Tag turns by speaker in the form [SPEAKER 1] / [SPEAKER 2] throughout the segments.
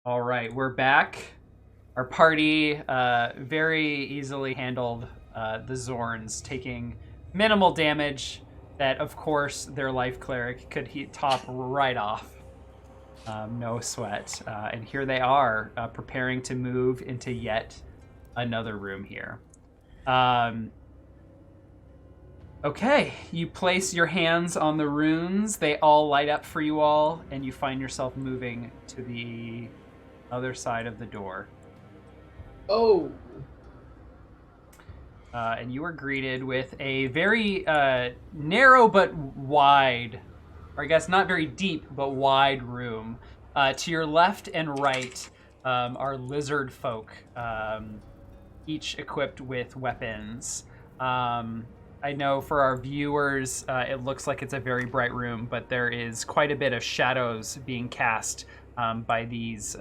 [SPEAKER 1] All right, we're back. Our party very easily handled the Zorns, taking minimal damage that, of course, their life cleric could top right off. No sweat. And here they are, preparing to move into yet another room here. Okay, you place your hands on the runes. They all light up for you all, and you find yourself moving to the other side of the door.
[SPEAKER 2] Oh.
[SPEAKER 1] And you are greeted with a very narrow but wide, or I guess not very deep but wide room. To your left and right are lizard folk, each equipped with weapons. I know for our viewers, it looks like it's a very bright room, but there is quite a bit of shadows being cast by these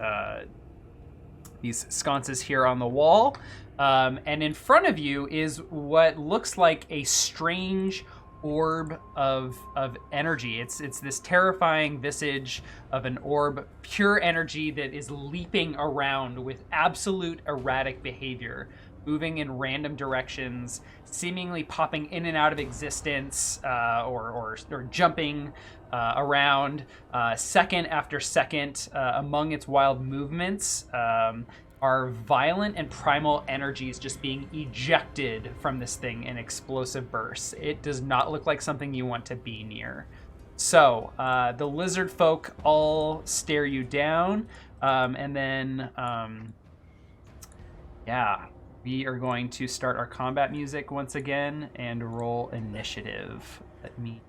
[SPEAKER 1] sconces here on the wall. And in front of you is what looks like a strange orb of energy. It's this terrifying visage of an orb, pure energy that is leaping around with absolute erratic behavior, moving in random directions, seemingly popping in and out of existence, or jumping around second after second. Among its wild movements are violent and primal energies just being ejected from this thing in explosive bursts. It does not look like something you want to be near. So the lizard folk all stare you down, and then we are going to start our combat music once again and roll initiative. Let me...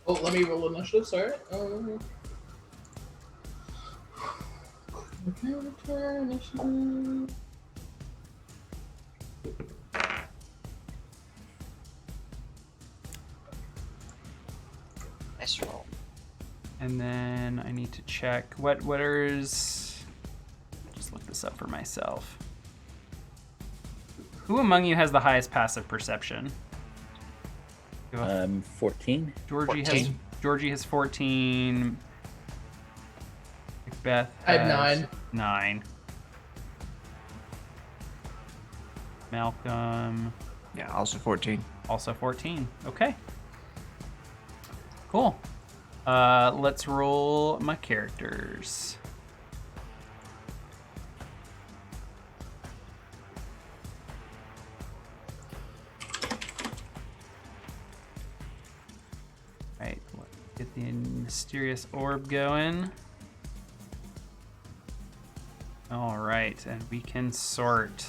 [SPEAKER 2] Oh, let me roll initiative, sorry. Initiative.
[SPEAKER 3] Nice roll.
[SPEAKER 1] And then I need to check what is... Just look this up for myself. Who among you has the highest passive perception?
[SPEAKER 4] 14.
[SPEAKER 1] Georgie has 14. Macbeth
[SPEAKER 2] I have
[SPEAKER 1] has
[SPEAKER 2] 9.
[SPEAKER 1] 9. Malcolm
[SPEAKER 3] Yeah, also 14.
[SPEAKER 1] also 14. Okay. Cool. Let's roll my characters. Right, let's get the Mysterious Orb going. All right, and we can sort.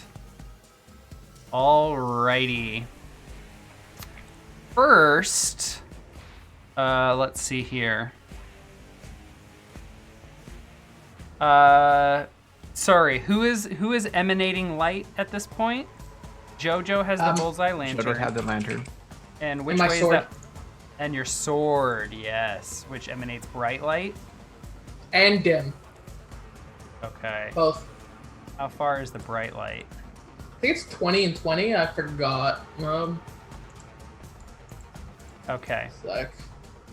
[SPEAKER 1] Alrighty. First, let's see here. Sorry, who is emanating light at this point? Jojo has the bullseye lantern.
[SPEAKER 3] Jojo had the lantern.
[SPEAKER 1] And which
[SPEAKER 2] my
[SPEAKER 1] way
[SPEAKER 2] sword.
[SPEAKER 1] is that? And your sword, yes, which emanates bright light.
[SPEAKER 2] And dim.
[SPEAKER 1] Okay.
[SPEAKER 2] Both.
[SPEAKER 1] How far is the bright light?
[SPEAKER 2] I think it's 20 and 20. I forgot.
[SPEAKER 1] Okay.
[SPEAKER 2] Sec.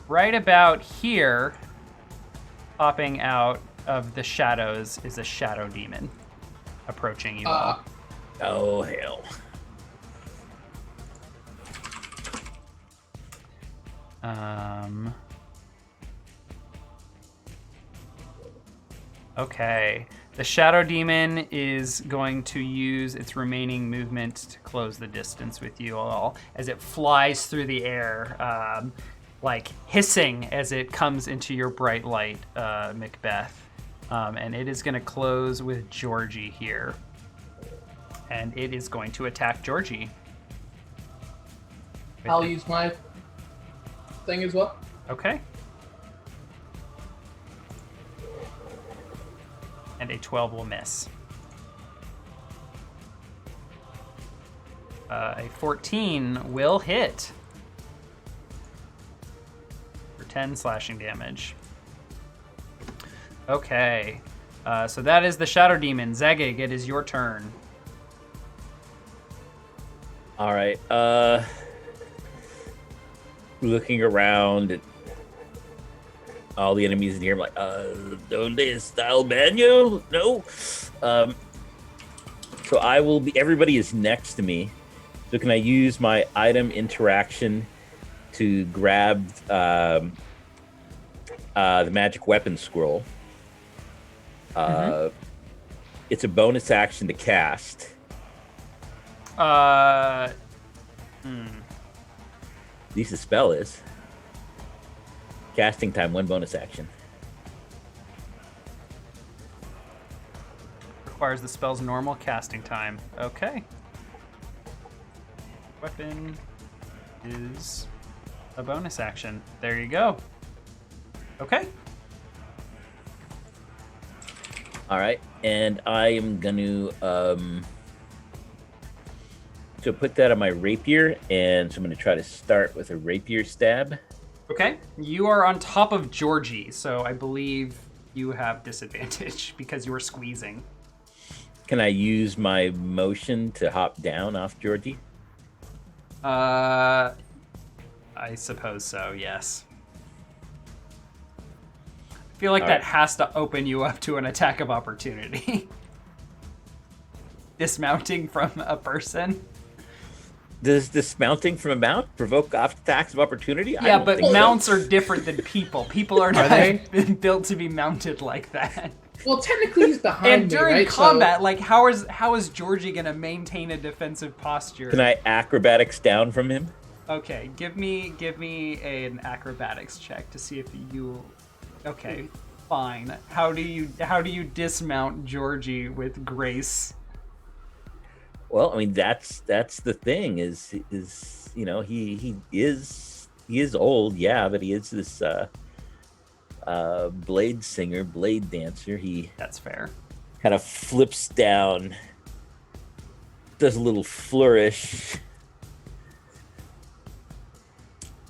[SPEAKER 1] Right about here, popping out of the shadows, is a shadow demon approaching you all.
[SPEAKER 4] Oh, hell.
[SPEAKER 1] Okay. The shadow demon is going to use its remaining movement to close the distance with you all as it flies through the air, like hissing as it comes into your bright light, Macbeth. And it is going to close with Georgie here. And it is going to attack Georgie.
[SPEAKER 2] I'll use my thing as well.
[SPEAKER 1] Okay. And a 12 will miss. A 14 will hit for 10 slashing damage. Okay. So that is the Shadow Demon. Zagig, it is your turn.
[SPEAKER 4] All right. Looking around at all the enemies in here, I'm like, ¿Dónde está el baño? No. So I will be. Everybody is next to me. So can I use my item interaction to grab the magic weapon scroll? It's a bonus action to cast. At least the spell is. Casting time, 1 bonus action.
[SPEAKER 1] Requires the spell's normal casting time. Okay. Weapon is a bonus action. There you go. Okay.
[SPEAKER 4] All right, and I am going to so put that on my rapier, and so I'm going to try to start with a rapier stab.
[SPEAKER 1] Okay. You are on top of Georgie, so I believe you have disadvantage because you were squeezing.
[SPEAKER 4] Can I use my motion to hop down off Georgie?
[SPEAKER 1] I suppose so, yes. I feel like that has to open you up to an attack of opportunity. Dismounting from a person.
[SPEAKER 4] Does dismounting from a mount provoke attacks of opportunity?
[SPEAKER 1] Yeah, but
[SPEAKER 2] so.
[SPEAKER 1] mounts are different than people. People are not
[SPEAKER 2] they?
[SPEAKER 1] built to be mounted like that.
[SPEAKER 2] Well, technically he's behind
[SPEAKER 1] And
[SPEAKER 2] me,
[SPEAKER 1] during
[SPEAKER 2] right?
[SPEAKER 1] combat, like, how is Georgie gonna maintain a defensive posture?
[SPEAKER 4] Can I acrobatics down from him?
[SPEAKER 1] Okay, give me an acrobatics check to see if you. Okay, fine. How do you dismount Georgie with grace?
[SPEAKER 4] Well, I mean that's the thing is you know he is old, yeah, but he is this blade singer, blade dancer.
[SPEAKER 1] That's fair.
[SPEAKER 4] Kind of flips down, does a little flourish,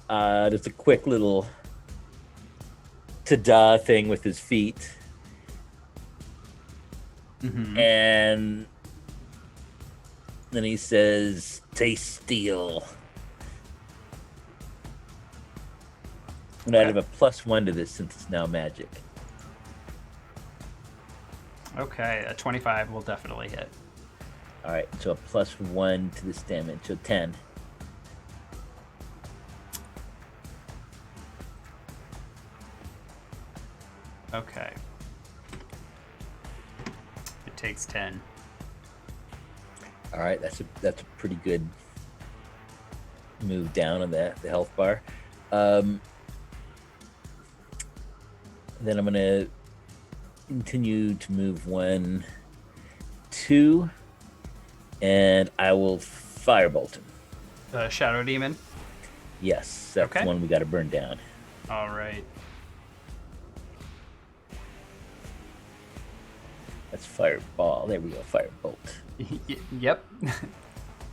[SPEAKER 4] does a quick little ta-da thing with his feet, and then he says, "Taste steel." And I'd have a +1 to this since it's now magic.
[SPEAKER 1] Okay, a 25 will definitely hit.
[SPEAKER 4] All right, so a +1 to this damage, so 10.
[SPEAKER 1] Okay. It takes 10.
[SPEAKER 4] All right, that's a pretty good move down on the health bar. Then I'm gonna continue to move 1, 2, and I will firebolt him.
[SPEAKER 1] The Shadow Demon.
[SPEAKER 4] Yes, that's
[SPEAKER 1] Okay.
[SPEAKER 4] the one we got to burn down.
[SPEAKER 1] All right.
[SPEAKER 4] That's fireball. There we go, firebolt.
[SPEAKER 1] Yep.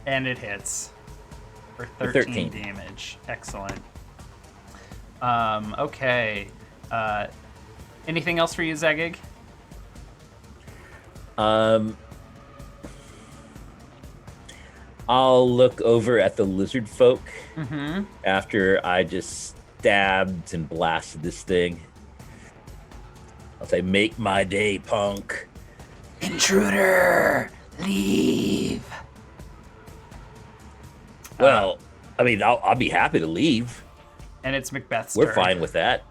[SPEAKER 1] And it hits for 13 damage. Excellent. Okay. Anything else for you, Zagig?
[SPEAKER 4] I'll look over at the lizard folk after I just stabbed and blasted this thing. I'll say, "Make my day, punk."
[SPEAKER 1] Intruder, leave.
[SPEAKER 4] Well, I mean, I'll be happy to leave.
[SPEAKER 1] And it's Macbeth's
[SPEAKER 4] We're
[SPEAKER 1] turn.
[SPEAKER 4] fine with that.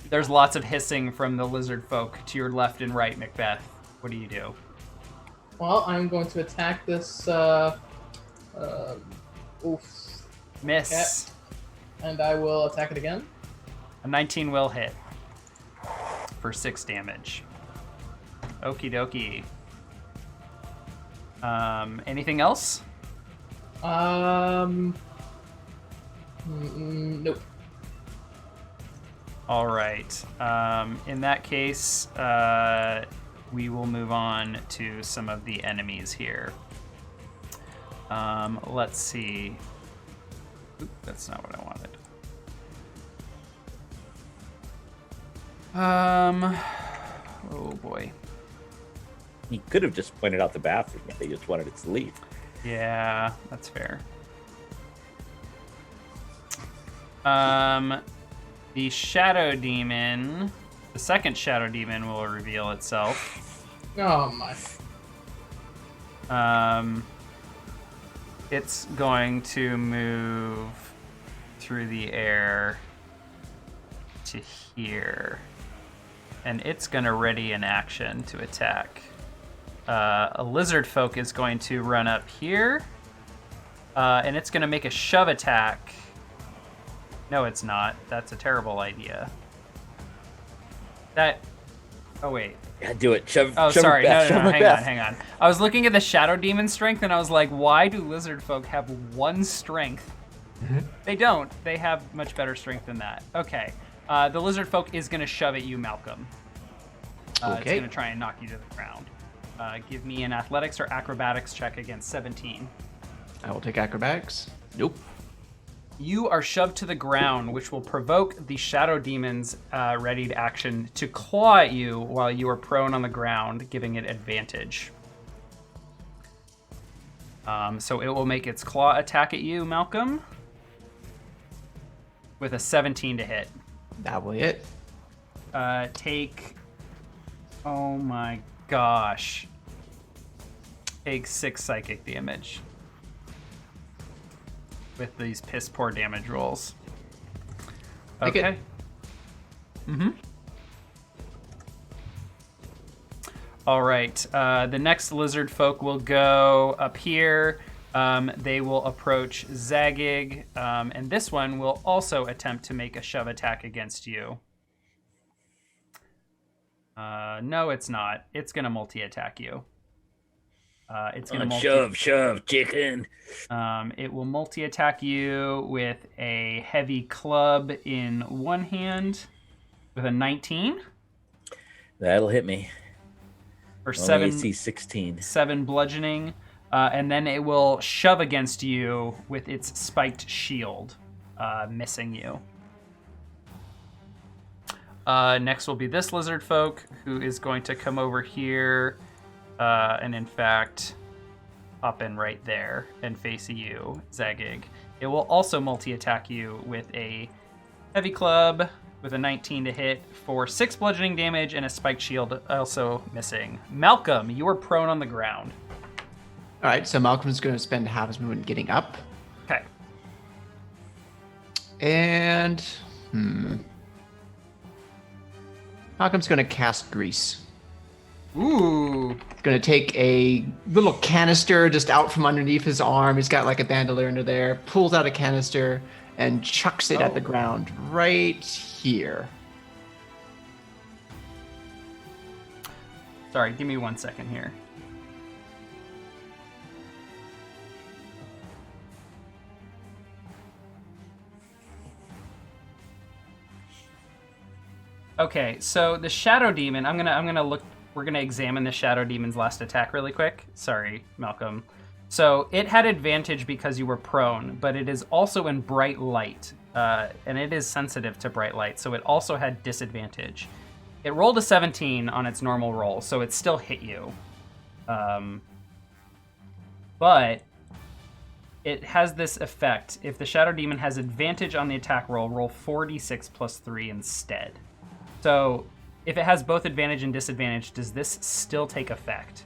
[SPEAKER 1] There's lots of hissing from the lizard folk to your left and right, Macbeth. What do you do?
[SPEAKER 2] Well, I'm going to attack this.
[SPEAKER 1] Miss.
[SPEAKER 2] Yep. And I will attack it again.
[SPEAKER 1] A 19 will hit for 6 damage. Okie dokie. Anything else?
[SPEAKER 2] Nope.
[SPEAKER 1] All right. In that case, we will move on to some of the enemies here. Let's see. Oop, that's not what I wanted. Oh boy.
[SPEAKER 4] He could have just pointed out the bathroom if they just wanted it to leave.
[SPEAKER 1] Yeah, that's fair. The shadow demon, the second shadow demon will reveal itself.
[SPEAKER 2] Oh my.
[SPEAKER 1] It's going to move through the air to here. And it's going to ready an action to attack. A lizard folk is going to run up here. And it's going to make a shove attack. No, it's not. That's a terrible idea. Oh, wait.
[SPEAKER 4] Yeah, do it. Shove
[SPEAKER 1] Sorry.
[SPEAKER 4] it back,
[SPEAKER 1] No.
[SPEAKER 4] shove it back.
[SPEAKER 1] Hang on. I was looking at the shadow demon strength, and I was like, why do lizard folk have 1 strength? They don't. They have much better strength than that. Okay. The lizard folk is going to shove at you, Malcolm. It's going to try and knock you to the ground. Give me an athletics or acrobatics check against 17.
[SPEAKER 3] I will take acrobatics. Nope.
[SPEAKER 1] You are shoved to the ground, which will provoke the shadow demon's readied action to claw at you while you are prone on the ground, giving it advantage. So it will make its claw attack at you, Malcolm, with a 17 to hit.
[SPEAKER 3] That will hit.
[SPEAKER 1] Take... Oh my gosh. Take 6 psychic damage. With these piss poor damage rolls.
[SPEAKER 3] Take it.
[SPEAKER 1] Okay. Mm-hmm. All right. The next lizard folk will go up here. They will approach Zagig, and this one will also attempt to make a shove attack against you. No, it's not. It's gonna multi-attack you. It's gonna
[SPEAKER 4] shove, chicken.
[SPEAKER 1] It will multi-attack you with a heavy club in one hand with a 19
[SPEAKER 4] That'll hit me.
[SPEAKER 1] for
[SPEAKER 4] Only AC 16.
[SPEAKER 1] 7 bludgeoning, and then it will shove against you with its spiked shield, missing you. Next will be this lizard folk, who is going to come over here, and in fact, hop in right there and face you, Zagig. It will also multi-attack you with a heavy club with a 19 to hit for 6 bludgeoning damage and a spiked shield also missing. Malcolm, you are prone on the ground.
[SPEAKER 3] All right, so Malcolm's going to spend half his movement getting up.
[SPEAKER 1] Okay.
[SPEAKER 3] And... Malcolm's going to cast Grease.
[SPEAKER 1] Ooh.
[SPEAKER 3] Going to take a little canister just out from underneath his arm. He's got like a bandolier under there. Pulls out a canister and chucks it at the ground right here.
[SPEAKER 1] Sorry, give me 1 second here. Okay, so the shadow demon, I'm gonna look. We're gonna examine the shadow demon's last attack really quick. Sorry, Malcolm. So it had advantage because you were prone, but it is also in bright light, and it is sensitive to bright light, so it also had disadvantage. It rolled a 17 on its normal roll, so it still hit you. But it has this effect. If the shadow demon has advantage on the attack roll, roll 4d6 plus 3 instead. So if it has both advantage and disadvantage, does this still take effect?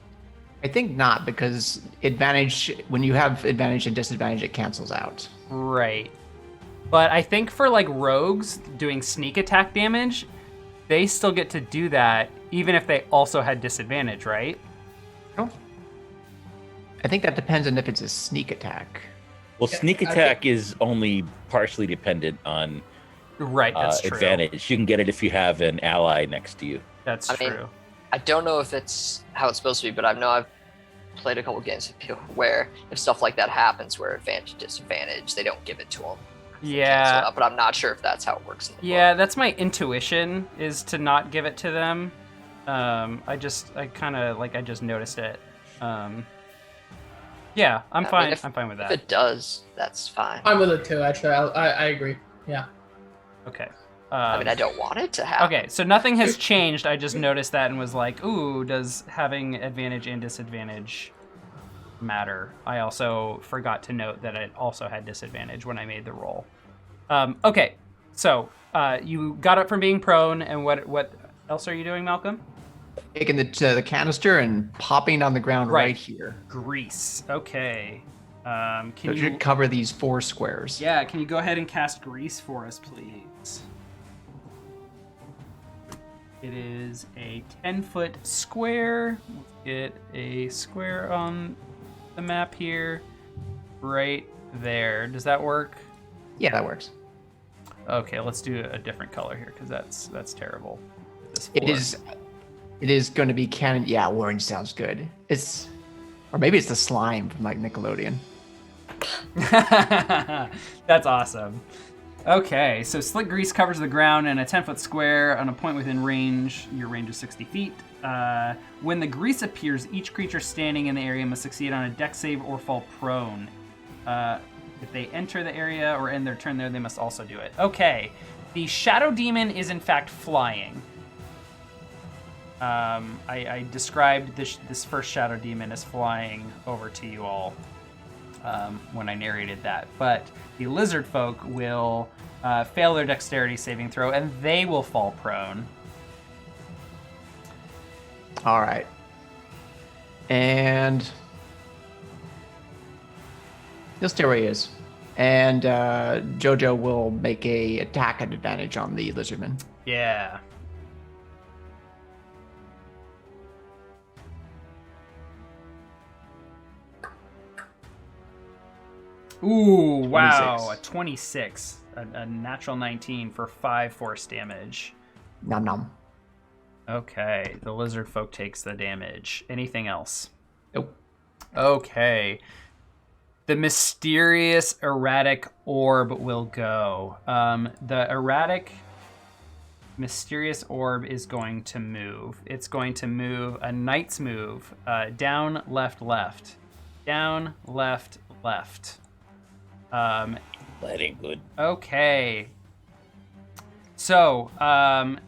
[SPEAKER 3] I think not, because advantage, when you have advantage and disadvantage, it cancels out.
[SPEAKER 1] Right. But I think for like rogues doing sneak attack damage, they still get to do that even if they also had disadvantage, right?
[SPEAKER 3] Oh. I think that depends on if it's a sneak attack.
[SPEAKER 4] Well, sneak attack is only partially dependent on
[SPEAKER 1] right, that's true.
[SPEAKER 4] advantage. You can get it if you have an ally next to you.
[SPEAKER 1] That's
[SPEAKER 5] I
[SPEAKER 1] true.
[SPEAKER 5] mean, I don't know if it's how it's supposed to be, but I know I've played a couple games with people where if stuff like that happens, where advantage, disadvantage, they don't give it to them.
[SPEAKER 1] Yeah.
[SPEAKER 5] But I'm not sure if that's how it works in the
[SPEAKER 1] Yeah,
[SPEAKER 5] book.
[SPEAKER 1] that's my intuition, is to not give it to them. I just noticed it. Yeah, I'm fine.
[SPEAKER 5] If,
[SPEAKER 1] I'm fine with
[SPEAKER 5] If
[SPEAKER 1] that.
[SPEAKER 5] it does, that's fine.
[SPEAKER 2] I'm with it too, actually. I agree. Yeah.
[SPEAKER 1] Okay.
[SPEAKER 5] I mean, I don't want it to happen.
[SPEAKER 1] Okay, so nothing has changed. I just noticed that and was like, ooh, does having advantage and disadvantage matter? I also forgot to note that it also had disadvantage when I made the roll. Okay, so you got up from being prone, and what else are you doing, Malcolm?
[SPEAKER 3] Taking the canister and popping on the ground right here.
[SPEAKER 1] Grease. Okay.
[SPEAKER 3] So
[SPEAKER 1] Can
[SPEAKER 3] it
[SPEAKER 1] you
[SPEAKER 3] should cover these 4 squares.
[SPEAKER 1] Yeah, can you go ahead and cast grease for us, please? It is a 10-foot square. Let's get a square on the map here. Right there. Does that work?
[SPEAKER 3] Yeah, that works.
[SPEAKER 1] Okay, let's do a different color here because that's terrible.
[SPEAKER 3] It is going to be canon. Yeah, orange sounds good. Or maybe it's the slime from like Nickelodeon.
[SPEAKER 1] That's awesome. Okay, so slick grease covers the ground in a 10-foot square on a point within range. Your range is 60 feet. When the grease appears, each creature standing in the area must succeed on a dex save or fall prone. If they enter the area or end their turn there, they must also do it. Okay, the Shadow Demon is in fact flying. I described this first Shadow Demon as flying over to you all when I narrated that. But the Lizard Folk will fail their dexterity saving throw, and they will fall prone.
[SPEAKER 3] All right. And he'll stay where he is. And Jojo will make a attack at advantage on the Lizardman.
[SPEAKER 1] Yeah. Ooh, wow.
[SPEAKER 3] 26.
[SPEAKER 1] A 26. A natural 19 for 5 force damage.
[SPEAKER 3] Nom nom.
[SPEAKER 1] Okay, the Lizard Folk takes the damage. Anything else?
[SPEAKER 3] Nope.
[SPEAKER 1] Okay. The Mysterious Erratic Orb will go. The Erratic Mysterious Orb is going to move. It's going to move a Knight's move. Down, left, left. Down, left, left.
[SPEAKER 4] That ain't good.
[SPEAKER 1] Okay. So,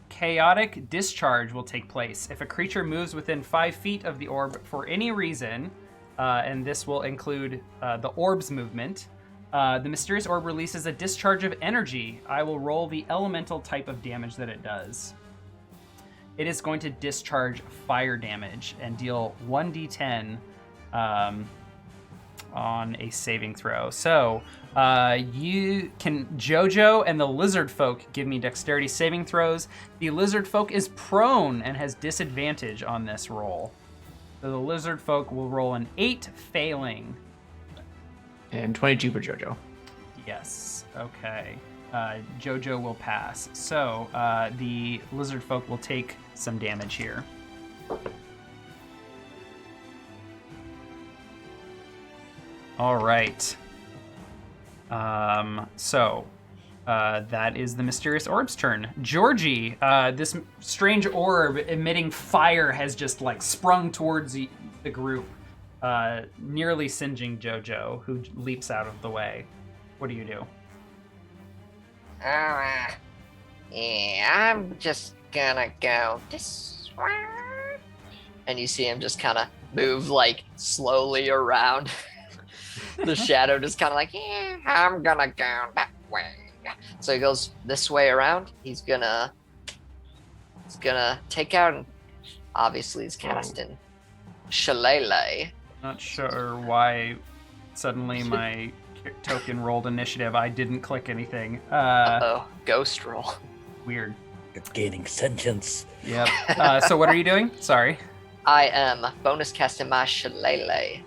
[SPEAKER 1] chaotic discharge will take place. If a creature moves within 5 feet of the orb for any reason, and this will include the orb's movement, the Mysterious Orb releases a discharge of energy. I will roll the elemental type of damage that it does. It is going to discharge fire damage and deal 1d10 on a saving throw. So you can, Jojo and the Lizard Folk give me dexterity saving throws. The Lizard Folk is prone and has disadvantage on this roll. So the Lizard Folk will roll an 8, failing.
[SPEAKER 3] And 22 for Jojo.
[SPEAKER 1] Yes, okay. Jojo will pass. So the Lizard Folk will take some damage here. All right. So that is the Mysterious Orb's turn. Georgie, this strange orb emitting fire has just like sprung towards the group, nearly singeing Jojo, who leaps out of the way. What do you do?
[SPEAKER 5] Yeah, I'm just gonna go this way. And you see him just kind of move like slowly around. The shadow just kind of like, yeah, I'm gonna go that way. So he goes this way around. He's gonna take out, and obviously he's casting Shillelagh.
[SPEAKER 1] Not sure why suddenly my token rolled initiative. I didn't click anything.
[SPEAKER 5] Ghost roll.
[SPEAKER 1] Weird.
[SPEAKER 4] It's gaining sentience.
[SPEAKER 1] Yep. So what are you doing? Sorry.
[SPEAKER 5] I am bonus casting my Shillelagh.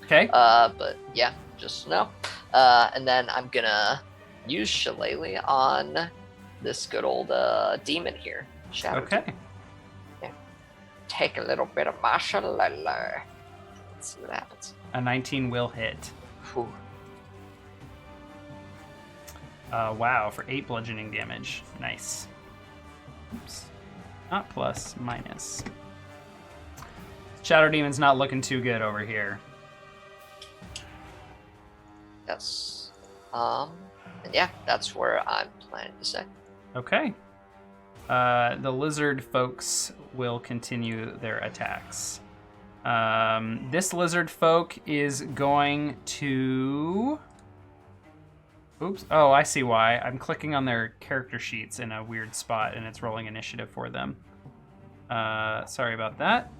[SPEAKER 1] Okay.
[SPEAKER 5] But yeah, just no. And then I'm gonna use Shillelagh on this good old demon here. Shadow.
[SPEAKER 1] Okay.
[SPEAKER 5] Yeah. Take a little bit of my Shillelagh. Let's see what happens.
[SPEAKER 1] A 19 will hit.
[SPEAKER 5] Whew.
[SPEAKER 1] Wow, for 8 bludgeoning damage. Nice. Oops. Not plus, minus. Shadow Demon's not looking too good over here.
[SPEAKER 5] Yes. And yeah, that's where I'm planning to say.
[SPEAKER 1] Okay. The lizard folks will continue their attacks. This lizard folk is going to... Oops. Oh, I see why. I'm clicking on their character sheets in a weird spot, and it's rolling initiative for them. Sorry about that.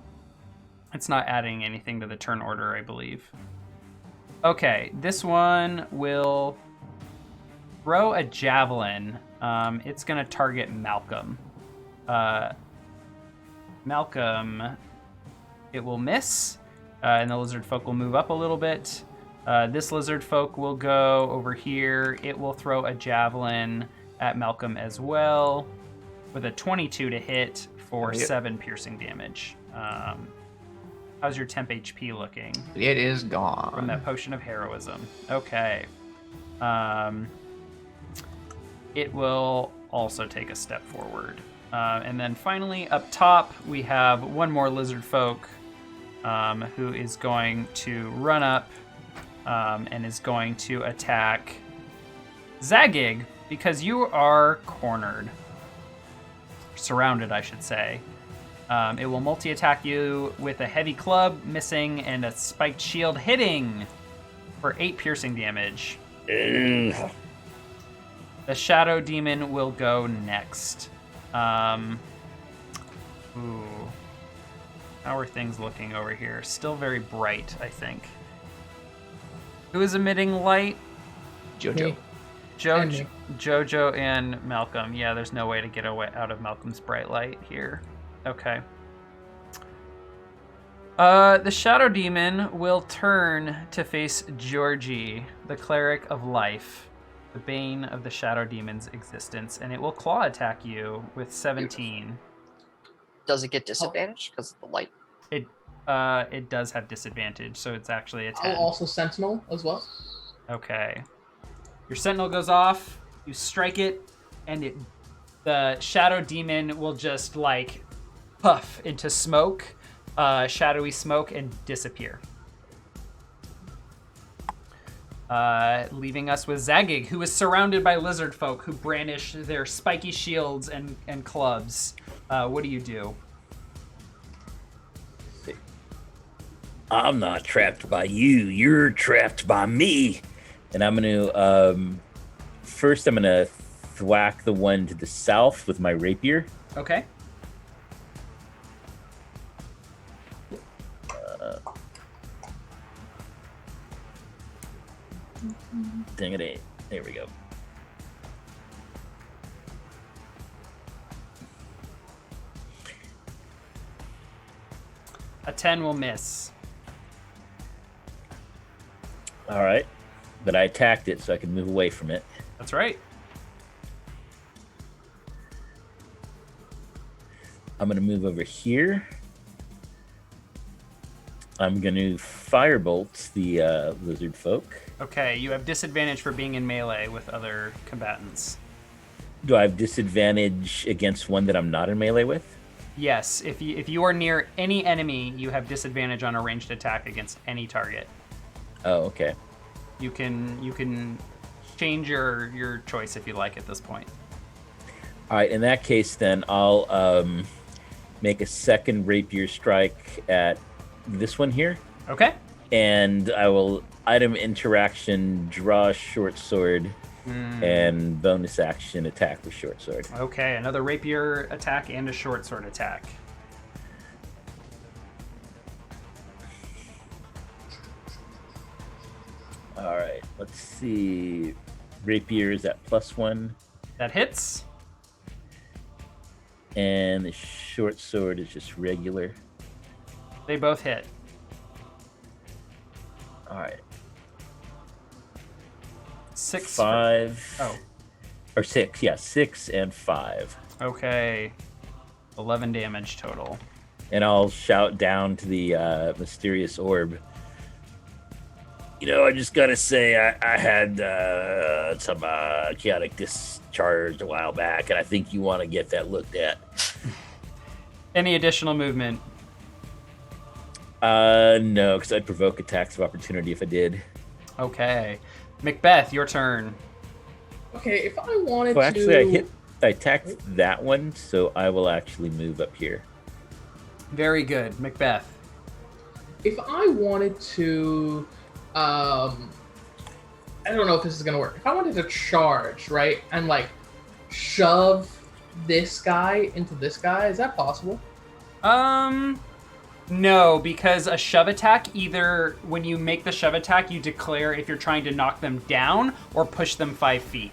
[SPEAKER 1] It's not adding anything to the turn order, I believe. Okay, this one will throw a javelin. It's going to target Malcolm. Malcolm, it will miss, and the lizard folk will move up a little bit. This lizard folk will go over here. It will throw a javelin at Malcolm as well with a 22 to hit for 7 piercing damage. How's your temp HP looking?
[SPEAKER 3] It is gone.
[SPEAKER 1] From that potion of heroism. Okay. It will also take a step forward. And then finally, up top, we have one more lizard folk who is going to run up and is going to attack Zagig, because you are cornered. Surrounded, I should say. It will multi-attack you with a heavy club, missing, and a spiked shield hitting for 8 piercing damage. The Shadow Demon will go next. Ooh. How are things looking over here? Still very bright, I think. Who is emitting light?
[SPEAKER 3] Jojo.
[SPEAKER 2] Me.
[SPEAKER 1] Jojo and Malcolm. Yeah, there's no way to get away out of Malcolm's bright light here. Okay. The Shadow Demon will turn to face Georgie, the Cleric of Life, the bane of the Shadow Demon's existence, and it will claw attack you with 17.
[SPEAKER 5] Does it get disadvantage because of the light?
[SPEAKER 1] It does have disadvantage, so it's actually a 10.
[SPEAKER 2] I'll also Sentinel as well.
[SPEAKER 1] Okay. Your Sentinel goes off, you strike it, and the Shadow Demon will just, like, puff into smoke, shadowy smoke, and disappear. Leaving us with Zagig, who is surrounded by lizard folk who brandish their spiky shields and clubs. What do you do?
[SPEAKER 4] I'm not trapped by you. You're trapped by me. And I'm going to, first I'm going to thwack the one to the south with my rapier.
[SPEAKER 1] Okay.
[SPEAKER 4] Dang it, there we go.
[SPEAKER 1] A 10 will miss.
[SPEAKER 4] All right. But I attacked it so I could move away from it.
[SPEAKER 1] That's right.
[SPEAKER 4] I'm going to move over here. I'm going to firebolt the lizard folk.
[SPEAKER 1] Okay, you have disadvantage for being in melee with other combatants.
[SPEAKER 4] Do I have disadvantage against one that I'm not in melee with?
[SPEAKER 1] Yes, if you are near any enemy, you have disadvantage on a ranged attack against any target.
[SPEAKER 4] Oh, okay.
[SPEAKER 1] You can change your choice if you like at this point.
[SPEAKER 4] All right, in that case, then I'll make a second rapier strike at this one here.
[SPEAKER 1] Okay.
[SPEAKER 4] And I will item interaction, draw a short sword, and bonus action attack with short sword.
[SPEAKER 1] Okay, another rapier attack and a short sword attack.
[SPEAKER 4] All right, let's see. Rapier is at +1.
[SPEAKER 1] That hits.
[SPEAKER 4] And the short sword is just regular.
[SPEAKER 1] They both hit.
[SPEAKER 4] All right.
[SPEAKER 1] 6.
[SPEAKER 4] 5.
[SPEAKER 1] Oh.
[SPEAKER 4] Or 6, yeah, 6 and 5.
[SPEAKER 1] Okay. 11 damage total.
[SPEAKER 4] And I'll shout down to the Mysterious Orb. You know, I just gotta say, I had some chaotic discharge a while back, and I think you want to get that looked at.
[SPEAKER 1] Any additional movement?
[SPEAKER 4] No, because I'd provoke attacks of opportunity if I did.
[SPEAKER 1] Okay. Macbeth, your turn.
[SPEAKER 2] Okay, if I wanted
[SPEAKER 4] Well, actually,
[SPEAKER 2] to...
[SPEAKER 4] I hit I attacked that one, so I will actually move up here.
[SPEAKER 1] Very good, Macbeth.
[SPEAKER 2] If I wanted to, I don't know if this is gonna work. If I wanted to charge, right, and like shove this guy into this guy, is that possible?
[SPEAKER 1] No, because a shove attack, either when you make the shove attack, you declare if you're trying to knock them down or push them 5 feet.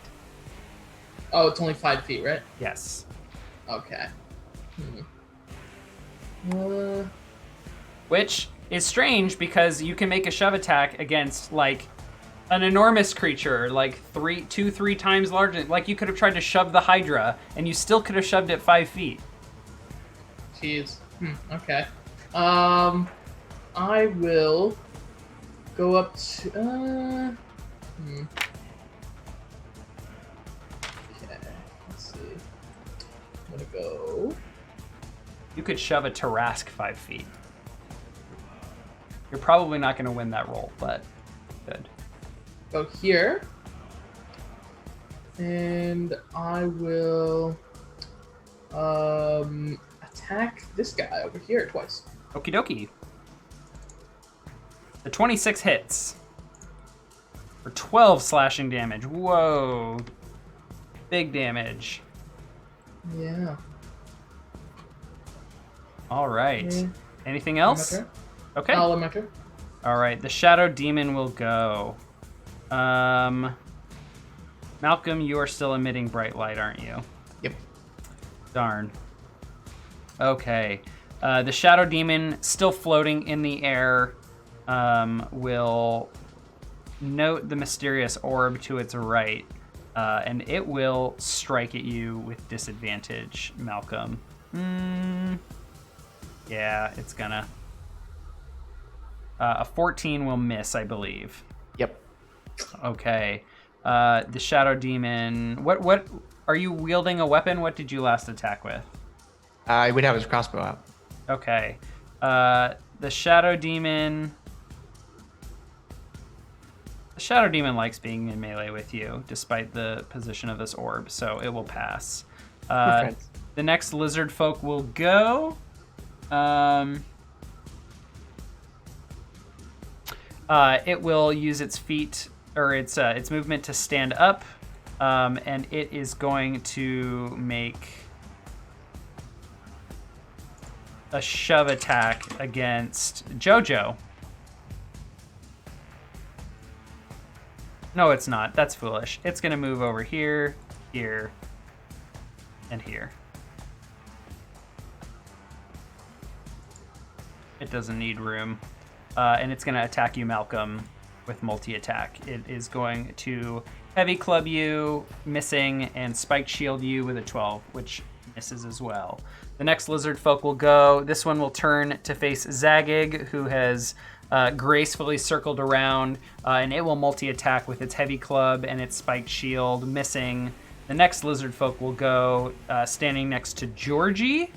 [SPEAKER 2] Oh, it's only 5 feet, right?
[SPEAKER 1] Yes.
[SPEAKER 2] Okay.
[SPEAKER 1] Which is strange because you can make a shove attack against like an enormous creature, like 3 times larger. Like you could have tried to shove the Hydra, and you still could have shoved it 5 feet.
[SPEAKER 2] Jeez. Okay. I will go up to. Okay. Let's see. I'm gonna go.
[SPEAKER 1] You could shove a Tarask 5 feet. You're probably not going to win that roll, but good.
[SPEAKER 2] Go here. And I will attack this guy over here twice.
[SPEAKER 1] Okie dokie. The 26 hits. For 12 slashing damage. Whoa. Big damage.
[SPEAKER 2] Yeah.
[SPEAKER 1] All right.
[SPEAKER 2] Yeah.
[SPEAKER 1] Anything else?
[SPEAKER 2] My turn?
[SPEAKER 1] Okay.
[SPEAKER 2] I'll let my turn.
[SPEAKER 1] All right. The Shadow Demon will go. Malcolm, you are still emitting bright light, aren't you?
[SPEAKER 3] Yep.
[SPEAKER 1] Darn. Okay. The Shadow Demon, still floating in the air, will note the Mysterious Orb to its right, and it will strike at you with disadvantage, Malcolm. Yeah, it's gonna. A 14 will miss, I believe.
[SPEAKER 3] Yep.
[SPEAKER 1] Okay. The Shadow Demon. What are you wielding a weapon? What did you last attack with?
[SPEAKER 3] I would have his crossbow out.
[SPEAKER 1] Okay. The Shadow Demon. The Shadow Demon likes being in melee with you, despite the position of this orb, so it will pass. The next lizard folk will go. It will use its feet or its movement to stand up, and it is going to make a shove attack against Jojo. No, it's not. That's foolish. It's going to move over here, here, and here. It doesn't need room. And it's going to attack you, Malcolm, with multi-attack. It is going to heavy club you, missing, and spike shield you with a 12, which misses as well. The next lizard folk will go. This one will turn to face Zagig, who has gracefully circled around, and it will multi-attack with its heavy club and its spiked shield, missing. The next lizard folk will go standing next to Georgie.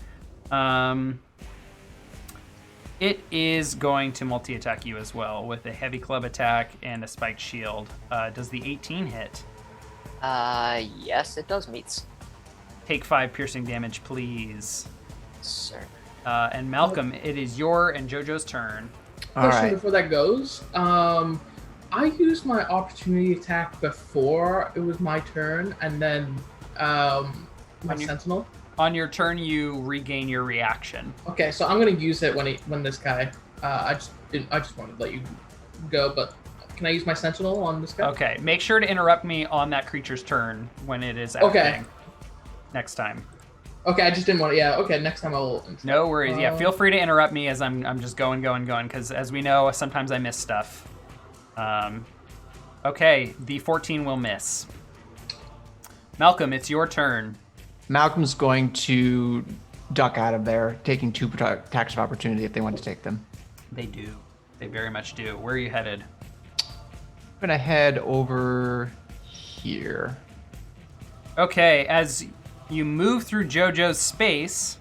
[SPEAKER 1] It is going to multi-attack you as well with a heavy club attack and a spiked shield. Does the 18 hit?
[SPEAKER 5] Yes, it does meets.
[SPEAKER 1] Take 5 piercing damage, please.
[SPEAKER 5] Sir.
[SPEAKER 1] And Malcolm, it is your and Jojo's turn.
[SPEAKER 2] Question before that goes. I used my opportunity attack before it was my turn, and then my sentinel.
[SPEAKER 1] On your turn, you regain your reaction.
[SPEAKER 2] Okay, so I'm gonna use it when this guy. I just wanted to let you go, but can I use my sentinel on this guy?
[SPEAKER 1] Okay, make sure to interrupt me on that creature's turn when it is acting.
[SPEAKER 2] Okay.
[SPEAKER 1] Next time.
[SPEAKER 2] Okay, I just didn't want to. Yeah. Okay, next time I will.
[SPEAKER 1] No worries. Yeah, feel free to interrupt me as I'm just going, because as we know, sometimes I miss stuff. Okay, the 14 will miss. Malcolm, it's your turn.
[SPEAKER 3] Malcolm's going to duck out of there, taking 2 attacks of opportunity if they want to take them.
[SPEAKER 1] They do. They very much do. Where are you headed?
[SPEAKER 3] I'm going to head over here.
[SPEAKER 1] Okay, as you move through Jojo's space,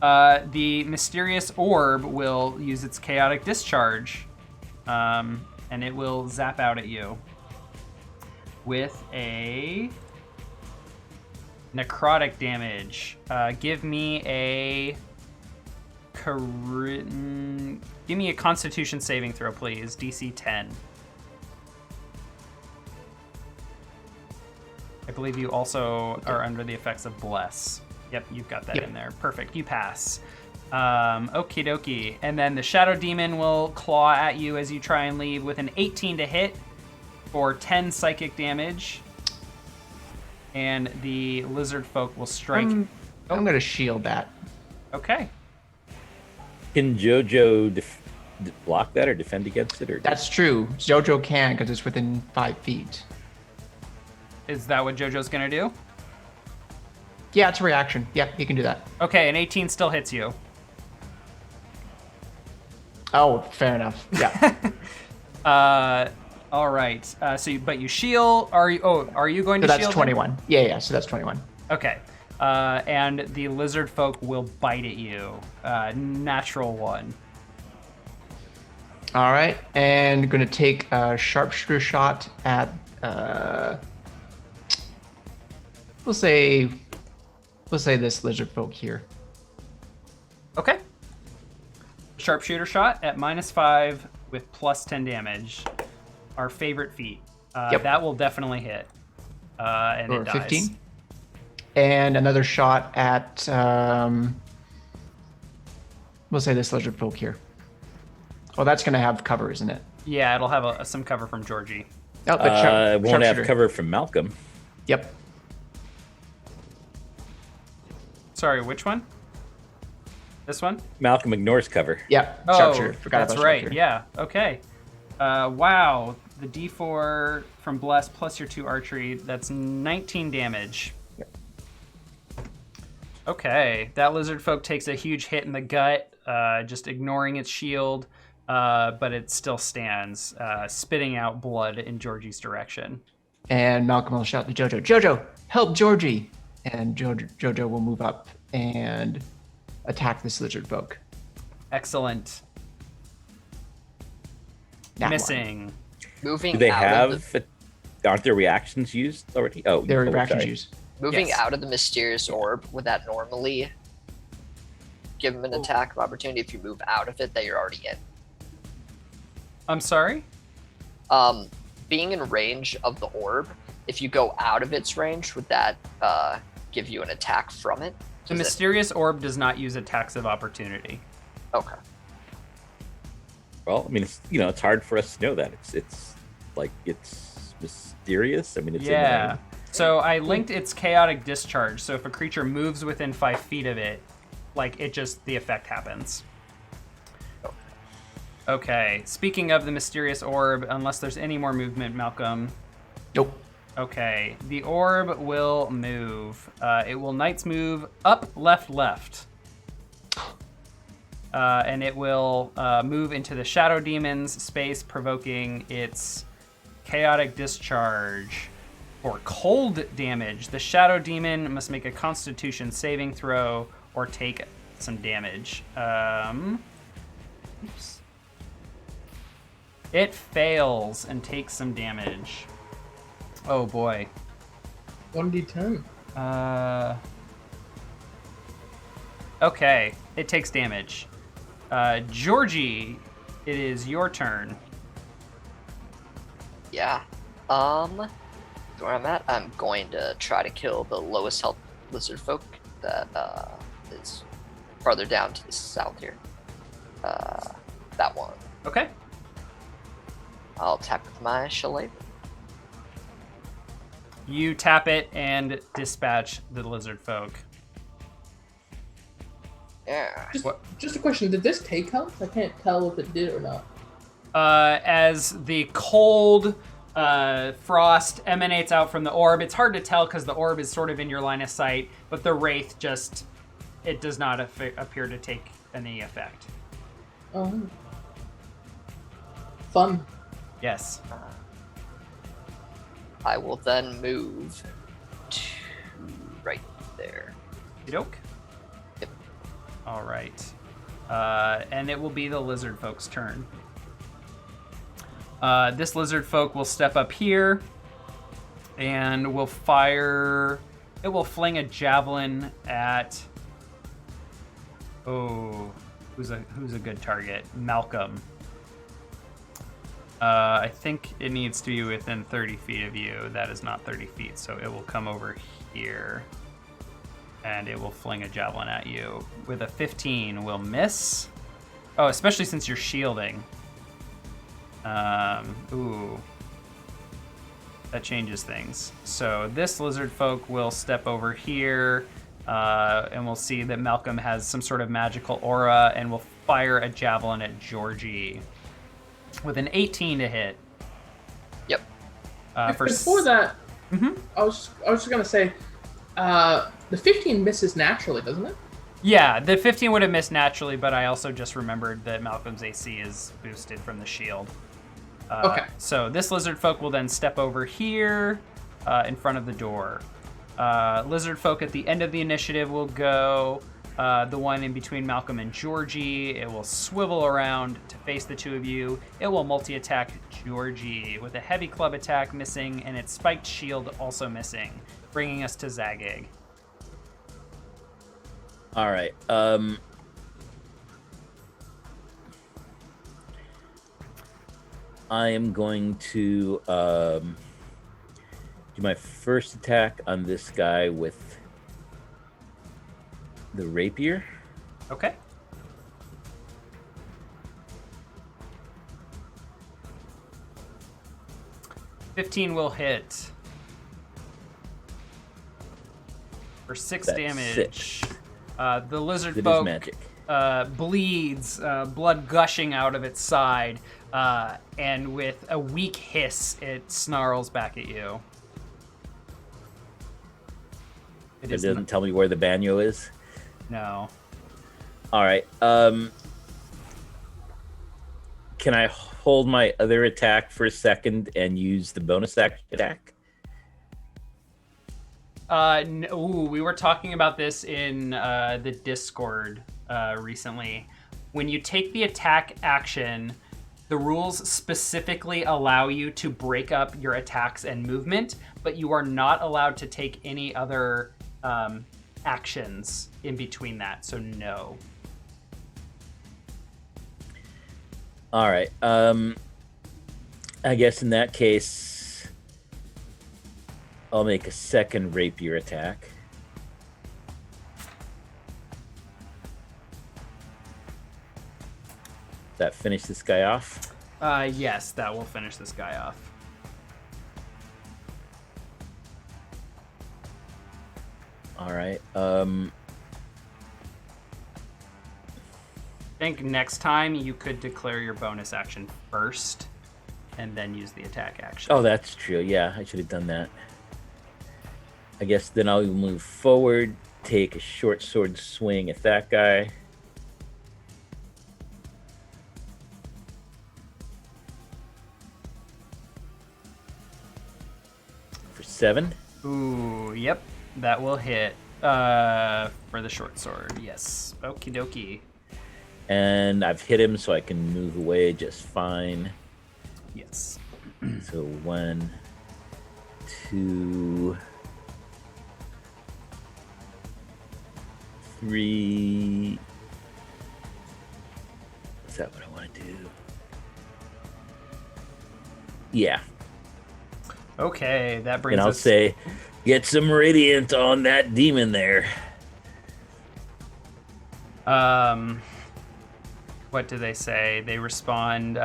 [SPEAKER 1] the Mysterious Orb will use its Chaotic Discharge, and it will zap out at you with a necrotic damage. Give me a Constitution saving throw, please. DC 10. I believe you also are under the effects of Bless. Yep, you've got that in there. Perfect. You pass. Okie dokie. And then the Shadow Demon will claw at you as you try and leave with an 18 to hit for 10 psychic damage. And the Lizard Folk will strike.
[SPEAKER 3] I'm going to shield that.
[SPEAKER 1] Okay.
[SPEAKER 4] Can JoJo block that or defend against it? Or
[SPEAKER 3] That's true. JoJo can because it's within 5 feet.
[SPEAKER 1] Is that what JoJo's going to do?
[SPEAKER 3] Yeah, it's a reaction. Yeah, he can do that.
[SPEAKER 1] Okay, an 18 still hits you.
[SPEAKER 3] Oh, fair enough. Yeah.
[SPEAKER 1] All right. But you shield. Are you going to
[SPEAKER 3] So
[SPEAKER 1] shield?
[SPEAKER 3] that's 21. Yeah. So that's 21.
[SPEAKER 1] Okay. And the Lizard Folk will bite at you. Natural 1.
[SPEAKER 3] All right, and going to take a sharpshooter shot at. We'll say this Lizard Folk here.
[SPEAKER 1] Okay. Sharpshooter shot at -5 with plus 10 damage. Our favorite feat. That will definitely hit. And
[SPEAKER 3] Or
[SPEAKER 1] it dies.
[SPEAKER 3] 15. And another shot at. We'll say this Lizard Folk here. Oh, that's going to have cover, isn't it?
[SPEAKER 1] Yeah, it'll have some cover from Georgie.
[SPEAKER 3] Oh, but
[SPEAKER 4] it won't have
[SPEAKER 3] sharpshooter.
[SPEAKER 4] cover from Malcolm.
[SPEAKER 3] Yep.
[SPEAKER 1] Sorry, which one? This one?
[SPEAKER 4] Malcolm ignores cover.
[SPEAKER 3] Yep.
[SPEAKER 1] Oh,
[SPEAKER 3] Sharpshooter. Forgot
[SPEAKER 1] that's
[SPEAKER 3] about
[SPEAKER 1] right.
[SPEAKER 3] sharpshooter.
[SPEAKER 1] Yeah. Okay. Wow. The D4 from Bless plus your 2 archery. That's 19 damage.
[SPEAKER 3] Yep.
[SPEAKER 1] Okay. That Lizard Folk takes a huge hit in the gut, just ignoring its shield, but it still stands, spitting out blood in Georgie's direction.
[SPEAKER 3] And Malcolm will shout to JoJo, "JoJo, help Georgie!" And JoJo will move up and attack this Lizard Folk.
[SPEAKER 1] Excellent.
[SPEAKER 3] Nat one.
[SPEAKER 1] Missing.
[SPEAKER 5] Moving
[SPEAKER 4] Do they
[SPEAKER 5] out of
[SPEAKER 4] have? Aren't their reactions used already? Oh,
[SPEAKER 3] Their
[SPEAKER 4] oh,
[SPEAKER 3] reactions
[SPEAKER 4] sorry.
[SPEAKER 3] used.
[SPEAKER 5] moving
[SPEAKER 1] Yes.
[SPEAKER 5] out of the Mysterious Orb, would that normally give him an attack of opportunity if you move out of it that you're already in?
[SPEAKER 1] I'm sorry?
[SPEAKER 5] Being in range of the orb, if you go out of its range, would that give you an attack from it?
[SPEAKER 1] The
[SPEAKER 5] Does it-
[SPEAKER 1] Mysterious Orb does not use attacks of opportunity.
[SPEAKER 5] Okay.
[SPEAKER 4] Well, I mean, it's hard for us to know that. It's mysterious. I mean, it's in the
[SPEAKER 1] Yeah.
[SPEAKER 4] name.
[SPEAKER 1] So I linked its chaotic discharge. So if a creature moves within 5 feet of it, the effect happens. Okay. Speaking of the Mysterious Orb, unless there's any more movement, Malcolm.
[SPEAKER 3] Nope.
[SPEAKER 1] Okay. The orb will move. It will Knight's move up, left. And it will move into the Shadow Demon's space, provoking its chaotic discharge. For cold damage, the Shadow Demon must make a Constitution saving throw or take some damage. Oops. It fails and takes some damage. Oh boy.
[SPEAKER 2] 1d10.
[SPEAKER 1] Okay, it takes damage. Georgie, it is your turn.
[SPEAKER 5] Yeah. Where I'm at, I'm going to try to kill the lowest health lizard folk that is farther down to the south here. That one.
[SPEAKER 1] Okay.
[SPEAKER 5] I'll attack with my shillelagh.
[SPEAKER 1] You tap it and dispatch the lizard folk.
[SPEAKER 5] Yeah.
[SPEAKER 2] Just a question. Did this take health? I can't tell if it did or not.
[SPEAKER 1] As the cold frost emanates out from the orb, it's hard to tell because the orb is sort of in your line of sight, but the wraith it does not appear to take any effect.
[SPEAKER 2] Oh. Fun.
[SPEAKER 1] Yes.
[SPEAKER 5] I will then move to right there.
[SPEAKER 1] Okey-doke.
[SPEAKER 5] Yep.
[SPEAKER 1] All right. And it will be the lizard folk's turn. This lizard folk will step up here and will fire It will fling a javelin at. Oh, who's a good target? Malcolm. I think it needs to be within 30 feet of you. That is not 30 feet, so it will come over here. And it will fling a javelin at you. With a 15, will miss. Oh, especially since you're shielding. Ooh. That changes things. So this lizard folk will step over here, and we'll see that Malcolm has some sort of magical aura, and will fire a javelin at Georgie with an 18 to hit.
[SPEAKER 5] Yep.
[SPEAKER 2] Before that,
[SPEAKER 1] Mhm.
[SPEAKER 2] I was just gonna say, the 15 misses naturally, doesn't it?
[SPEAKER 1] Yeah, the 15 would have missed naturally, but I also just remembered that Malcolm's AC is boosted from the shield.
[SPEAKER 2] Okay.
[SPEAKER 1] So this lizard folk will then step over here in front of the door. Lizard folk at the end of the initiative will go the one in between Malcolm and Georgie. It will swivel around to face the two of you. It will multi-attack Georgie with a heavy club attack missing and its spiked shield also missing, bringing us to Zagig.
[SPEAKER 4] All right. I am going to do my first attack on this guy with the rapier.
[SPEAKER 1] Okay. $15 will hit for 6
[SPEAKER 4] That's
[SPEAKER 1] damage.
[SPEAKER 4] 6.
[SPEAKER 1] The lizard
[SPEAKER 4] It is
[SPEAKER 1] folk
[SPEAKER 4] magic.
[SPEAKER 1] bleeds, blood gushing out of its side, and with a weak hiss, it snarls back at you.
[SPEAKER 4] It doesn't tell me where the banyo is.
[SPEAKER 1] No.
[SPEAKER 4] All right. Can I hold my other attack for a second and use the bonus attack?
[SPEAKER 1] No, we were talking about this in the Discord recently. When you take the attack action, the rules specifically allow you to break up your attacks and movement, but you are not allowed to take any other actions in between that, so no.
[SPEAKER 4] All right. I guess in that case, I'll make a second rapier attack. That finish this guy off?
[SPEAKER 1] Yes, that will finish this guy off.
[SPEAKER 4] All right.
[SPEAKER 1] I think next time you could declare your bonus action first and then use the attack action.
[SPEAKER 4] Oh, that's true. Yeah, I should have done that. I guess then I'll move forward, take a short sword swing at that guy. For 7.
[SPEAKER 1] Ooh, yep. That will hit for the short sword. Yes. Okie dokie.
[SPEAKER 4] And I've hit him, so I can move away just fine.
[SPEAKER 1] Yes.
[SPEAKER 4] So 1, 2, 3. Is that what I want to do? Yeah.
[SPEAKER 1] Okay, that brings
[SPEAKER 4] And I'll
[SPEAKER 1] us...
[SPEAKER 4] say, get some radiant on that demon there.
[SPEAKER 1] What do they say? They respond,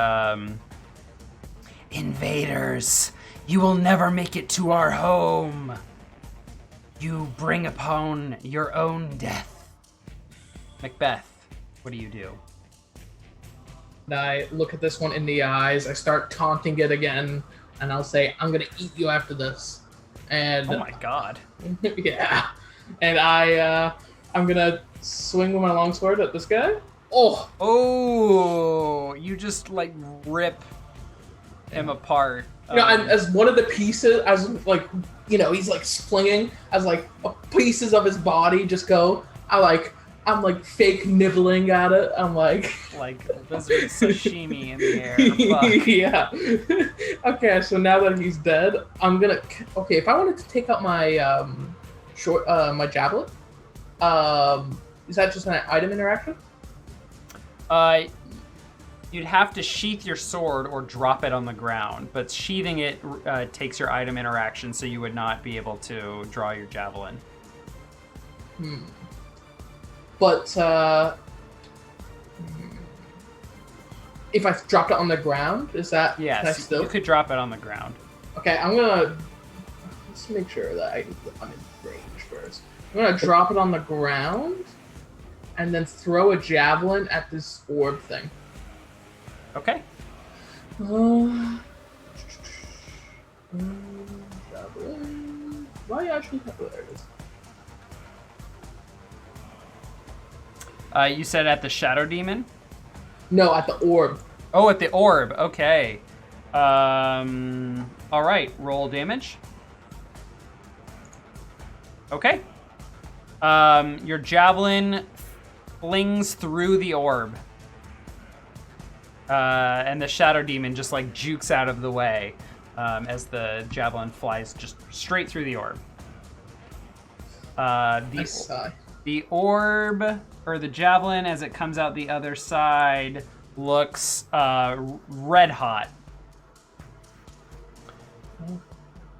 [SPEAKER 1] invaders, you will never make it to our home. You bring upon your own death. Macbeth, what do you do?
[SPEAKER 2] And I look at this one in the eyes. I start taunting it again, and I'll say, "I'm gonna eat you after this." And
[SPEAKER 1] Oh my god.
[SPEAKER 2] yeah, and I'm gonna swing with my longsword at this guy. Oh,
[SPEAKER 1] Oh, you just like rip him apart.
[SPEAKER 2] you know, and as one of the pieces, as like, you know, he's like swinging, as like pieces of his body just go. I'm like fake nibbling at it. I'm like
[SPEAKER 1] lizard sashimi in the air. Fuck.
[SPEAKER 2] yeah. Okay, so now that he's dead, I'm gonna. Okay, if I wanted to take out my my javelin. Is that just an item interaction?
[SPEAKER 1] You'd have to sheath your sword or drop it on the ground, but sheathing it takes your item interaction, so you would not be able to draw your javelin.
[SPEAKER 2] But if I dropped it on the ground, is that...
[SPEAKER 1] Yes,
[SPEAKER 2] can I still...
[SPEAKER 1] you could drop it on the ground.
[SPEAKER 2] Okay, I'm gonna... Let's make sure that I'm in range first. I'm gonna drop it on the ground, and then throw a javelin at this orb thing.
[SPEAKER 1] Okay.
[SPEAKER 2] Javelin. Why actually have... Oh, there it is.
[SPEAKER 1] You said at the Shadow Demon?
[SPEAKER 2] No, at the orb.
[SPEAKER 1] Oh, at the orb. Okay. All right. Roll damage. Okay. Your javelin flings through the orb. And the Shadow Demon just like jukes out of the way as the javelin flies just straight through the orb. The orb, or the javelin as it comes out the other side, looks red hot.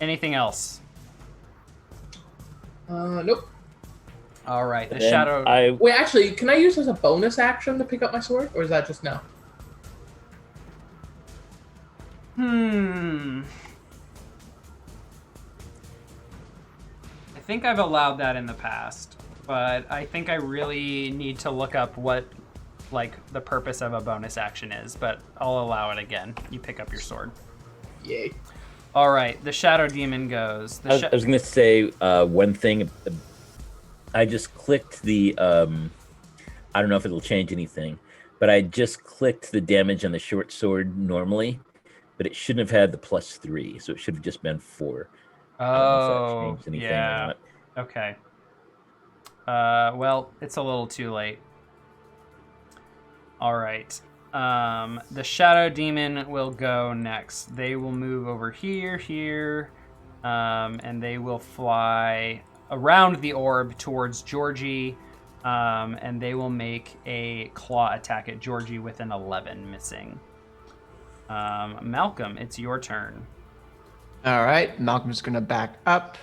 [SPEAKER 1] Anything else?
[SPEAKER 2] Nope.
[SPEAKER 1] All right, the
[SPEAKER 4] Then
[SPEAKER 1] shadow.
[SPEAKER 2] Wait, actually, can I use this as a bonus action to pick up my sword, or is that just no?
[SPEAKER 1] I think I've allowed that in the past, but I think I really need to look up what, like, the purpose of a bonus action is, but I'll allow it again. You pick up your sword.
[SPEAKER 2] Yay.
[SPEAKER 1] All right, the Shadow Demon goes.
[SPEAKER 4] I was going to say one thing. I just clicked the, I don't know if it'll change anything, but I just clicked the damage on the short sword normally, but it shouldn't have had the +3, so it should have just been 4. I don't know if that changed anything or not.
[SPEAKER 1] Okay. Well, it's a little too late. All right. The Shadow Demon will go next. They will move over here, and they will fly around the orb towards Georgie, and they will make a claw attack at Georgie with an 11 missing. Malcolm, it's your turn.
[SPEAKER 3] All right, Malcolm's going to back up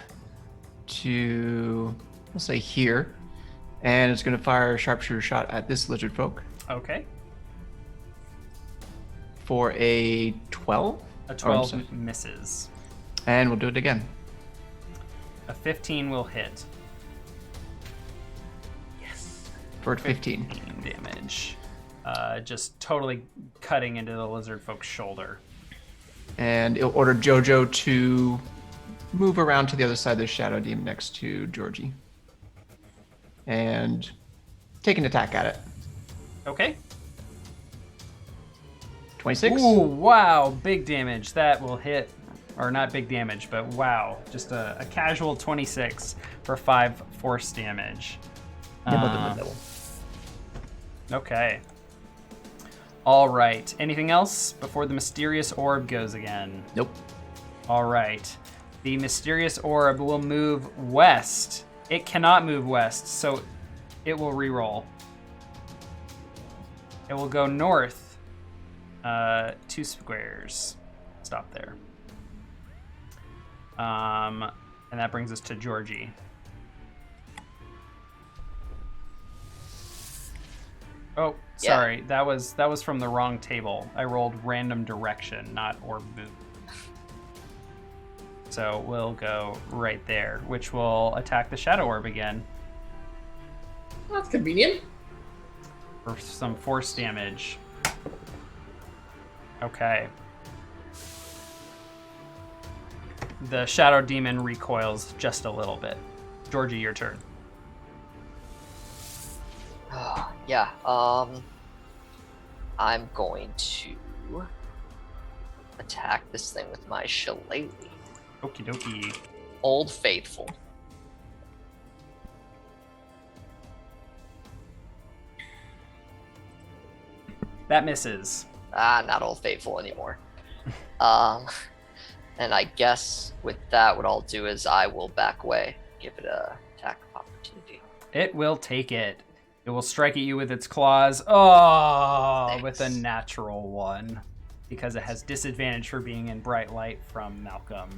[SPEAKER 3] to, we'll say here, and it's going to fire a sharpshooter shot at this lizard folk
[SPEAKER 1] Okay.
[SPEAKER 3] for a 12.
[SPEAKER 1] A 12 misses.
[SPEAKER 3] And we'll do it again.
[SPEAKER 1] A 15 will hit.
[SPEAKER 3] Yes. For 15.
[SPEAKER 1] 15 damage. Just totally cutting into the lizard folk's shoulder.
[SPEAKER 3] And it'll order Jojo to move around to the other side of the Shadow Demon next to Georgie. And take an attack at it.
[SPEAKER 1] Okay.
[SPEAKER 3] 26.
[SPEAKER 1] Ooh, wow, big damage. That will hit, or not big damage, but wow, just a casual 26 for 5 force damage. Okay. All right. Anything else before the Mysterious Orb goes again?
[SPEAKER 3] Nope.
[SPEAKER 1] All right. The Mysterious Orb will move west. It cannot move west, so it will reroll. It will go north 2 squares. Stop there. And that brings us to Georgie. Oh, sorry. Yeah. That was from the wrong table. I rolled random direction, not orb move. So we'll go right there, which will attack the Shadow Orb again.
[SPEAKER 2] That's convenient.
[SPEAKER 1] For some force damage. Okay. The Shadow Demon recoils just a little bit. Georgie, your turn.
[SPEAKER 5] Yeah, I'm going to attack this thing with my shillelagh.
[SPEAKER 1] Okie dokie.
[SPEAKER 5] Old Faithful.
[SPEAKER 1] That misses.
[SPEAKER 5] Not Old Faithful anymore. And I guess with that, what I'll do is I will back away give it a attack of opportunity.
[SPEAKER 1] It will take it. It will strike at you with its claws. Oh,
[SPEAKER 5] Thanks.
[SPEAKER 1] with a natural 1. Because it has disadvantage for being in bright light from Malcolm.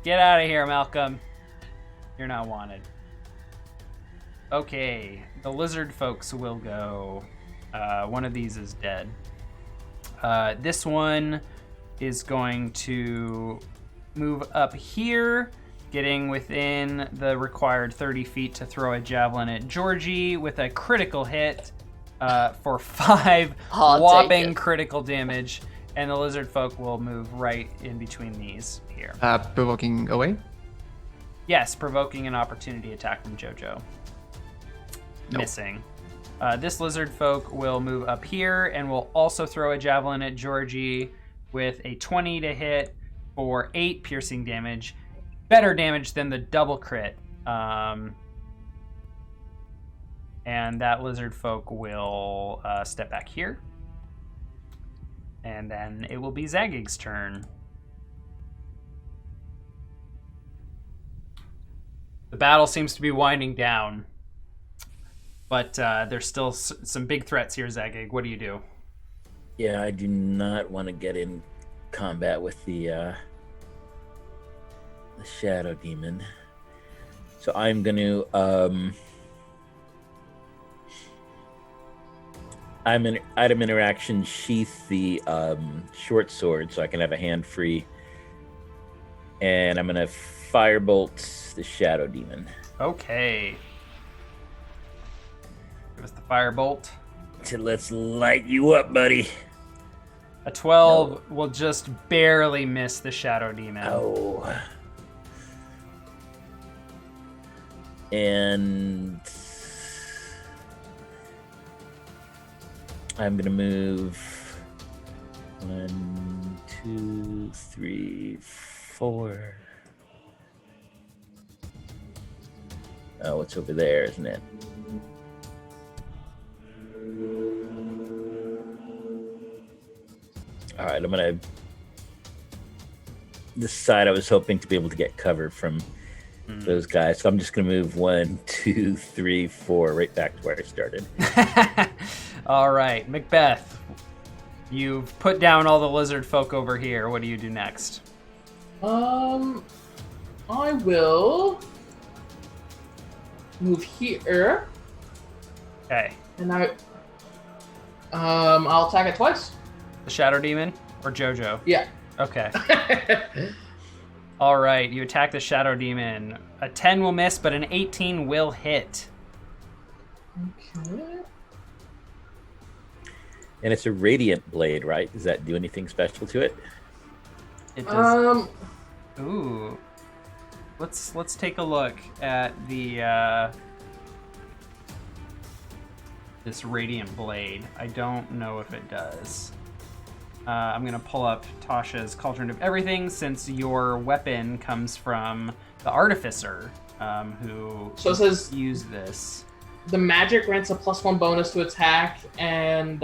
[SPEAKER 1] Get out of here, Malcolm. You're not wanted. Okay, the lizard folks will go. One of these is dead. This one is going to move up here, getting within the required 30 feet to throw a javelin at Georgie with a critical hit for 5
[SPEAKER 5] I'll
[SPEAKER 1] whopping
[SPEAKER 5] take it.
[SPEAKER 1] critical damage. And the lizard folk will move right in between these here.
[SPEAKER 3] Provoking away?
[SPEAKER 1] Yes, provoking an opportunity attack from JoJo.
[SPEAKER 3] Nope.
[SPEAKER 1] Missing. This lizard folk will move up here and will also throw a javelin at Georgie with a 20 to hit for 8 piercing damage. Better damage than the double crit. And that lizard folk will step back here. And then it will be Zagig's turn. The battle seems to be winding down. But there's still some big threats here, Zagig. What do you do?
[SPEAKER 4] Yeah, I do not want to get in combat with the Shadow Demon. So I'm going to... I'm an item interaction, sheath the short sword so I can have a hand free. And I'm going to firebolt the Shadow Demon.
[SPEAKER 1] Okay. Give us the firebolt.
[SPEAKER 4] Let's light you up, buddy.
[SPEAKER 1] A 12 will just barely miss the Shadow Demon.
[SPEAKER 4] Oh. And I'm gonna move 1, 2, 3, 4. Oh, it's over there, isn't it? All right, I'm gonna. This side, I was hoping to be able to get cover from those guys, so I'm just gonna move 1, 2, 3, 4, right back to where I started.
[SPEAKER 1] All right, Macbeth. You've put down all the lizard folk over here. What do you do next?
[SPEAKER 2] I will move here,
[SPEAKER 1] Okay.
[SPEAKER 2] and I'll attack it twice.
[SPEAKER 1] The Shadow Demon or JoJo?
[SPEAKER 2] Yeah.
[SPEAKER 1] Okay. All right, you attack the Shadow Demon. A 10 will miss, but an 18 will hit.
[SPEAKER 2] Okay.
[SPEAKER 4] And it's a radiant blade, right? Does that do anything special to it?
[SPEAKER 1] It does. Ooh. Let's take a look at the this radiant blade. I don't know if it does. I'm gonna pull up Tasha's Cauldron of Everything since your weapon comes from the Artificer, who
[SPEAKER 2] So it says
[SPEAKER 1] used this.
[SPEAKER 2] the magic grants a +1 bonus to attack and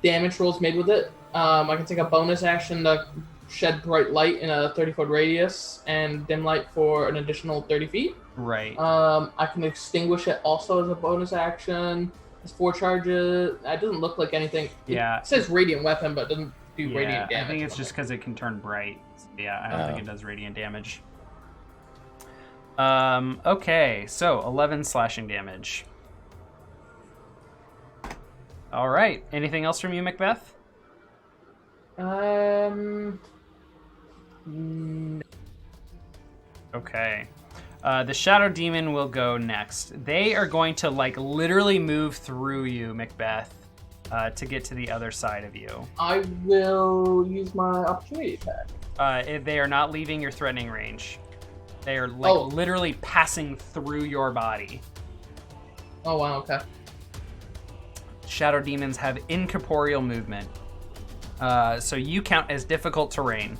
[SPEAKER 2] damage rolls made with it. I can take a bonus action to shed bright light in a 30-foot radius and dim light for an additional 30 feet.
[SPEAKER 1] Right.
[SPEAKER 2] I can extinguish it also as a bonus action. It's 4 charges. It doesn't look like anything.
[SPEAKER 1] Yeah.
[SPEAKER 2] It says radiant weapon, but it doesn't do radiant damage.
[SPEAKER 1] I think it's just because it can turn bright. So, yeah, I don't think it does radiant damage. Okay, so 11 slashing damage. All right. Anything else from you, Macbeth? Okay. The Shadow Demon will go next. They are going to literally move through you, Macbeth, to get to the other side of you.
[SPEAKER 2] I will use my opportunity attack.
[SPEAKER 1] They are not leaving your threatening range. They are literally passing through your body.
[SPEAKER 2] Oh wow, okay.
[SPEAKER 1] Shadow Demons have incorporeal movement. So you count as difficult terrain.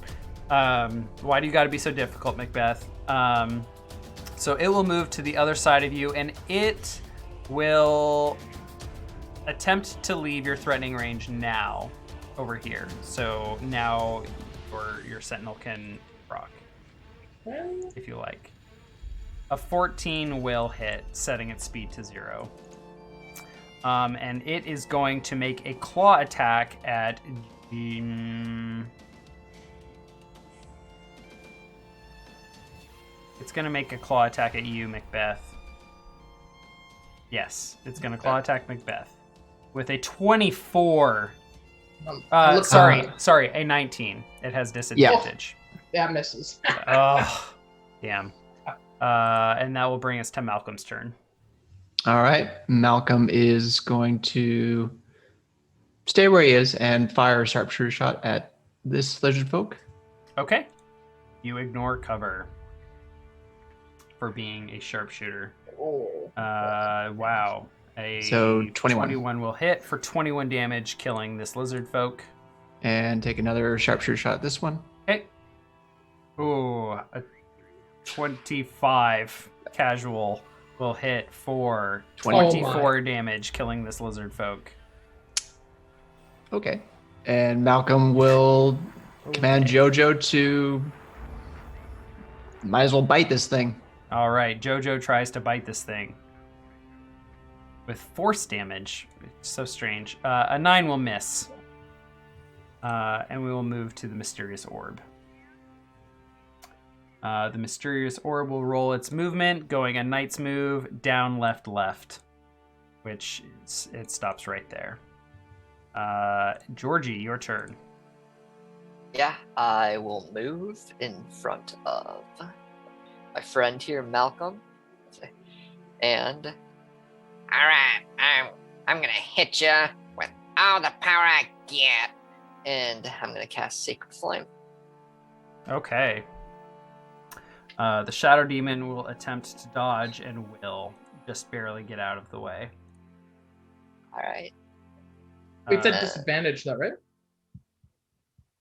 [SPEAKER 1] Why do you gotta be so difficult, Macbeth? So it will move to the other side of you, and it will attempt to leave your threatening range now, over here. So now your sentinel can rock, if you like. A 14 will hit, setting its speed to 0. And it is going to make a claw attack at... It's going to make a claw attack at you, Macbeth. Yes, it's going to claw attack Macbeth. With a 24. Sorry, a 19. It has disadvantage.
[SPEAKER 2] That misses.
[SPEAKER 1] Oh, damn. And that will bring us to Malcolm's turn.
[SPEAKER 3] All right. Malcolm is going to stay where he is and fire a sharpshooter shot at this lizard folk.
[SPEAKER 1] Okay. You ignore cover for being a sharpshooter.
[SPEAKER 2] Oh.
[SPEAKER 1] Wow.
[SPEAKER 3] So 21.
[SPEAKER 1] 21 will hit for 21 damage, killing this lizard folk.
[SPEAKER 3] And take another sharpshooter shot at this one.
[SPEAKER 1] Okay. Ooh, a 25 casual will hit for 24 damage, killing this lizard folk.
[SPEAKER 3] Okay. And Malcolm will command Jojo to... Might as well bite this thing.
[SPEAKER 1] All right, Jojo tries to bite this thing with force damage. It's so strange. A 9 will miss. And we will move to the Mysterious Orb. The Mysterious Orb will roll its movement, going a knight's move, down, left, left, which it stops right there. Georgie, your turn.
[SPEAKER 5] Yeah, I will move in front of my friend here, Malcolm, and
[SPEAKER 6] All right, I'm gonna hit you with all the power I get.
[SPEAKER 5] and I'm gonna cast Sacred Flame.
[SPEAKER 1] Okay. The Shadow Demon will attempt to dodge and will just barely get out of the way.
[SPEAKER 5] All right.
[SPEAKER 2] It's at disadvantage, though, right?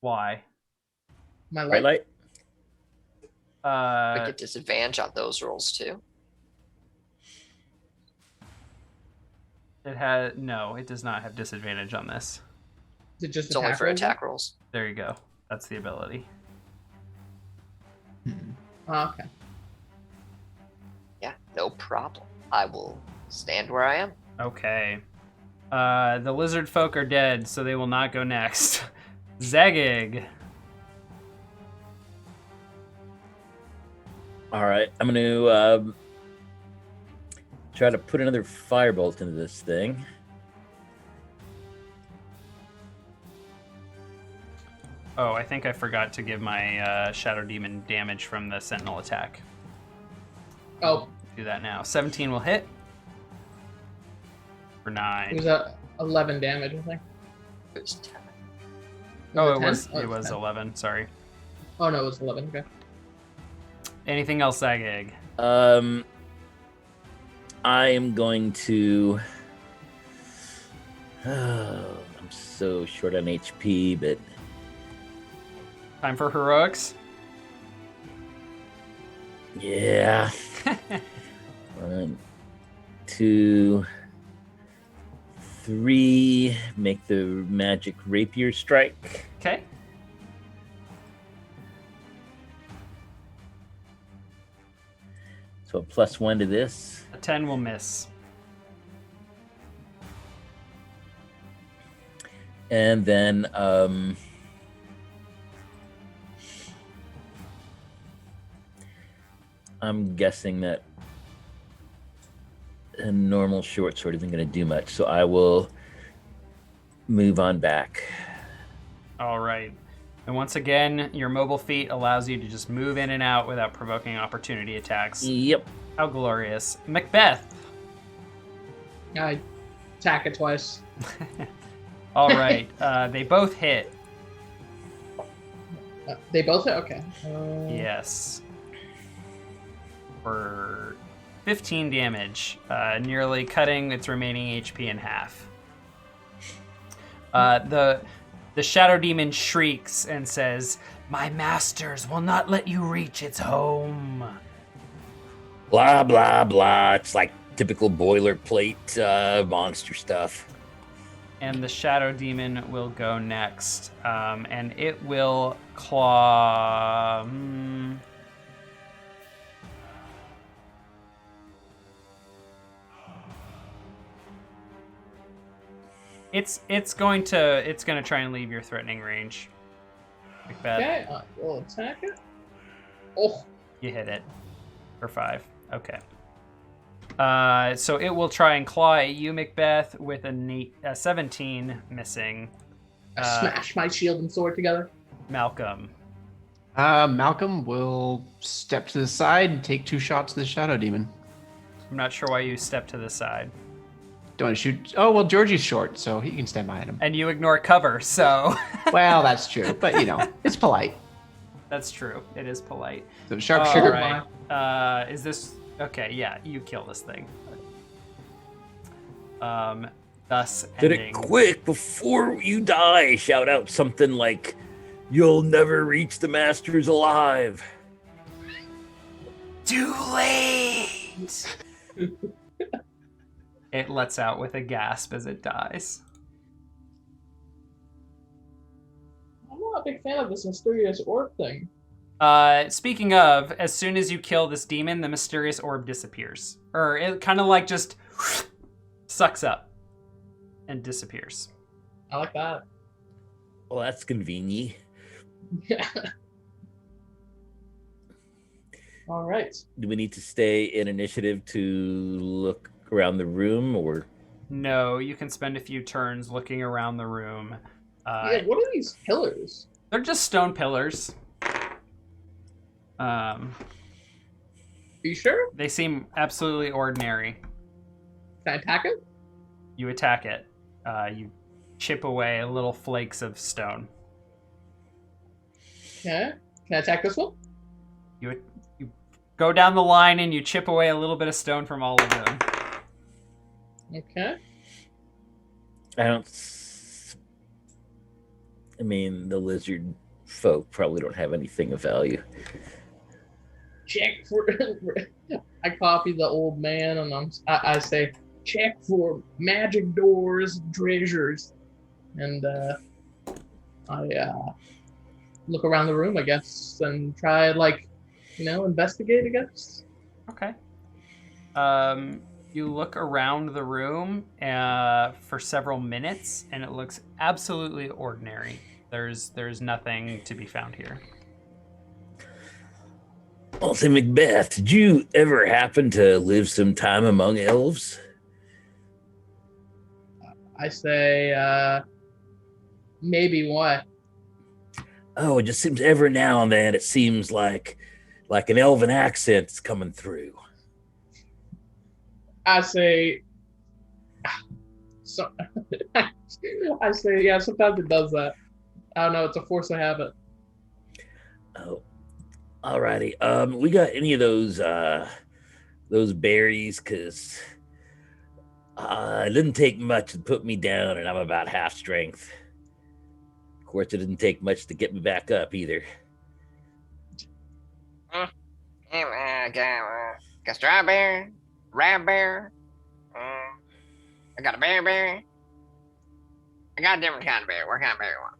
[SPEAKER 1] Why?
[SPEAKER 2] My
[SPEAKER 4] Bright
[SPEAKER 2] light.
[SPEAKER 4] light.
[SPEAKER 5] We get disadvantage on those rolls too.
[SPEAKER 1] It does not have disadvantage on this.
[SPEAKER 2] Is it just
[SPEAKER 5] It's only for
[SPEAKER 2] rolls?
[SPEAKER 5] attack rolls.
[SPEAKER 1] There you go. That's the ability.
[SPEAKER 2] Oh, okay.
[SPEAKER 5] Yeah, no problem. I will stand where I am.
[SPEAKER 1] Okay. The lizard folk are dead, so they will not go next. Zagig.
[SPEAKER 4] All right, I'm going to try to put another firebolt into this thing.
[SPEAKER 1] Oh, I think I forgot to give my Shadow Demon damage from the Sentinel attack.
[SPEAKER 2] Oh,
[SPEAKER 1] Do that now. 17 will hit. For
[SPEAKER 2] it
[SPEAKER 1] 9.
[SPEAKER 2] was 11 damage, I think.
[SPEAKER 5] It was 10.
[SPEAKER 1] Oh,
[SPEAKER 2] it 10?
[SPEAKER 1] it was
[SPEAKER 2] 10.
[SPEAKER 1] 11. Sorry.
[SPEAKER 2] Oh, no, it was 11. Okay.
[SPEAKER 1] Anything else, Zagig?
[SPEAKER 4] I am going to... I'm so short on HP, but...
[SPEAKER 1] Time for heroics.
[SPEAKER 4] Yeah. 1, 2, 3. Make the magic rapier strike.
[SPEAKER 1] Okay.
[SPEAKER 4] So a +1 to this.
[SPEAKER 1] A 10 will miss.
[SPEAKER 4] And then I'm guessing that a normal short sword isn't going to do much, so I will move on back.
[SPEAKER 1] All right. And once again, your mobile feat allows you to just move in and out without provoking opportunity attacks.
[SPEAKER 4] Yep.
[SPEAKER 1] How glorious. Macbeth.
[SPEAKER 2] I attack it twice.
[SPEAKER 1] All right. They both hit.
[SPEAKER 2] They both hit? Okay.
[SPEAKER 1] Yes. For 15 damage, nearly cutting its remaining HP in half. The Shadow Demon shrieks and says, "My masters will not let you reach its home."
[SPEAKER 4] Blah, blah, blah. It's like typical boilerplate monster stuff.
[SPEAKER 1] And the Shadow Demon will go next. And it will claw... It's going to try and leave your threatening range. Macbeth.
[SPEAKER 2] Okay, we'll attack it. Oh,
[SPEAKER 1] You hit it for 5. Okay. So it will try and claw at you, Macbeth, with a 17 missing.
[SPEAKER 2] I smash my shield and sword together.
[SPEAKER 1] Malcolm.
[SPEAKER 3] Malcolm will step to the side and take 2 shots at the Shadow Demon.
[SPEAKER 1] I'm not sure why you step to the side.
[SPEAKER 3] Don't want to shoot. Oh, well, Georgie's short, so he can stand behind him.
[SPEAKER 1] And you ignore cover, so.
[SPEAKER 3] Well, that's true, but it's polite.
[SPEAKER 1] That's true. It is polite.
[SPEAKER 3] So sharpshooter.
[SPEAKER 1] Right. Is this okay? Yeah, you kill this thing. Thus
[SPEAKER 4] Did
[SPEAKER 1] ending.
[SPEAKER 4] it quick before you die. Shout out something like, "You'll never reach the masters alive."
[SPEAKER 1] Too late. It lets out with a gasp as it dies.
[SPEAKER 2] I'm not a big fan of this Mysterious Orb thing.
[SPEAKER 1] Speaking of, as soon as you kill this demon, the Mysterious Orb disappears. Or it kind of like just sucks up and disappears.
[SPEAKER 2] I like that.
[SPEAKER 4] Well, that's convenient.
[SPEAKER 2] Yeah. All right.
[SPEAKER 4] Do we need to stay in initiative to look around the room, or?
[SPEAKER 1] No, you can spend a few turns looking around the room.
[SPEAKER 2] Yeah, what are these pillars?
[SPEAKER 1] They're just stone pillars.
[SPEAKER 2] Are you sure?
[SPEAKER 1] They seem absolutely ordinary.
[SPEAKER 2] Can I attack it?
[SPEAKER 1] You attack it. You chip away little flakes of stone.
[SPEAKER 2] Okay. Can I attack this one?
[SPEAKER 1] You go down the line and you chip away a little bit of stone from all of them.
[SPEAKER 2] Okay.
[SPEAKER 4] I mean, the lizard folk probably don't have anything of value.
[SPEAKER 2] Check for. I copy the old man and I say, check for magic doors, treasures, and I look around the room, I guess, and try investigate, I guess.
[SPEAKER 1] Okay. You look around the room for several minutes, and it looks absolutely ordinary. There's nothing to be found here.
[SPEAKER 4] I'll say, Macbeth, did you ever happen to live some time among elves?
[SPEAKER 2] I say, maybe what?
[SPEAKER 4] Oh, it just seems every now and then it seems like an elven accent is coming through.
[SPEAKER 2] I say, so, I say, yeah, sometimes it does that. I don't know, it's a force of habit.
[SPEAKER 4] Oh, alrighty. We got any of those berries? Cause it didn't take much to put me down, and I'm about half strength. Of course, it didn't take much to get me back up either.
[SPEAKER 6] Got strawberry, raspberry. I got a berry. I got a different kind of berry. What kind of berry you want?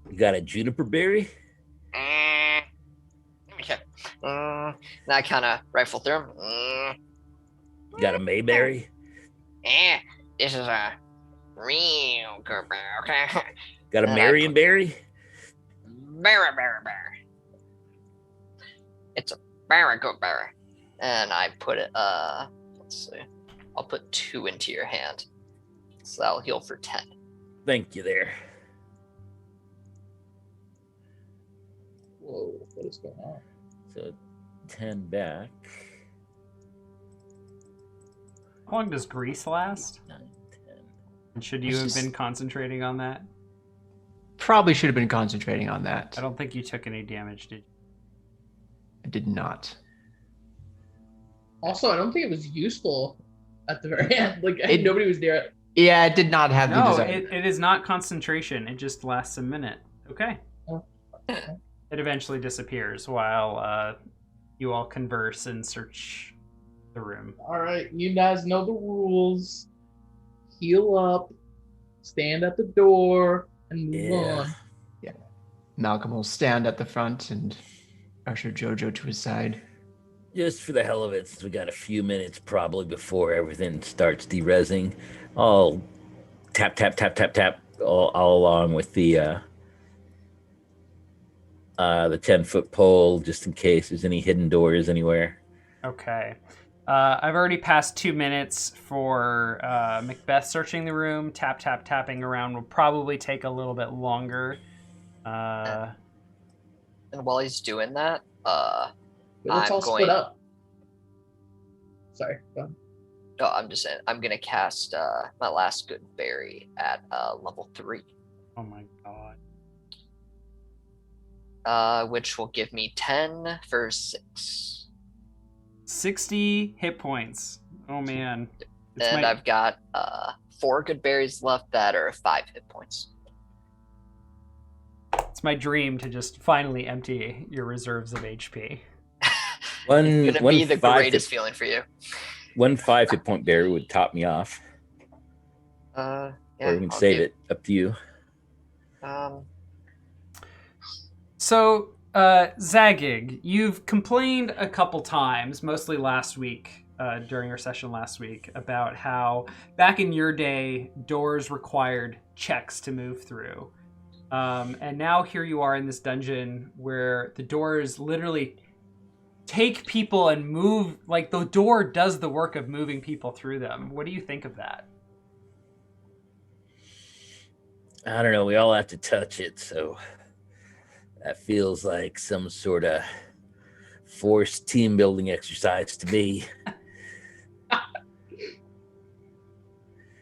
[SPEAKER 4] You got a juniper berry?
[SPEAKER 6] Let me check. Now I kind of rifle through them.
[SPEAKER 4] You got a mayberry?
[SPEAKER 6] Yeah, this is a real good berry, okay?
[SPEAKER 4] Got a marionberry?
[SPEAKER 6] Berry. It's a very good berry. And I put it, let's see. I'll put 2 into your hand. So that'll heal for 10.
[SPEAKER 4] Thank you there.
[SPEAKER 2] Whoa, what is going on?
[SPEAKER 4] So 10 back.
[SPEAKER 1] How long does grease last?
[SPEAKER 4] 9, 10.
[SPEAKER 1] And should you have been concentrating on that?
[SPEAKER 3] Probably should have been concentrating on that.
[SPEAKER 1] I don't think you took any damage, did you?
[SPEAKER 3] I did not.
[SPEAKER 2] Also, I don't think it was useful at the very end. Nobody was there.
[SPEAKER 3] Yeah, it did not have the
[SPEAKER 1] No,
[SPEAKER 3] desire.
[SPEAKER 1] it is not concentration. It just lasts a minute. Okay.
[SPEAKER 2] Oh.
[SPEAKER 1] It eventually disappears while you all converse and search the room.
[SPEAKER 2] All right, you guys know the rules. Heal up, stand at the door, and move on.
[SPEAKER 3] Malcolm will stand at the front and usher Jojo to his side.
[SPEAKER 4] Just for the hell of it, since we got a few minutes probably before everything starts derezzing, I'll tap, tap, tap, tap, tap all along with the 10-foot pole, just in case there's any hidden doors anywhere.
[SPEAKER 1] Okay. I've already passed 2 minutes for Macbeth searching the room. Tap, tap, tapping around will probably take a little bit longer.
[SPEAKER 5] And while he's doing that,
[SPEAKER 2] Let's all split up. Sorry. Go ahead.
[SPEAKER 5] No, I'm just saying, I'm gonna cast my last good berry at level 3.
[SPEAKER 1] Oh my god.
[SPEAKER 5] Which will give me 10 for 6.
[SPEAKER 1] 60 hit points. Oh man.
[SPEAKER 5] I've got 4 good berries left that are 5 hit points.
[SPEAKER 1] It's my dream to just finally empty your reserves of HP.
[SPEAKER 5] It's gonna be the greatest feeling for you.
[SPEAKER 4] 1 5 hit point berry would top me off.
[SPEAKER 5] Yeah,
[SPEAKER 4] or we can save it. Up to you.
[SPEAKER 1] So, Zagig, you've complained a couple times, mostly last week, during our session last week, about how back in your day, doors required checks to move through. And now here you are in this dungeon where the doors literally take people and move, like the door does the work of moving people through them. What do you think of that?
[SPEAKER 4] I don't know. We all have to touch it, so that feels like some sort of forced team building exercise to me.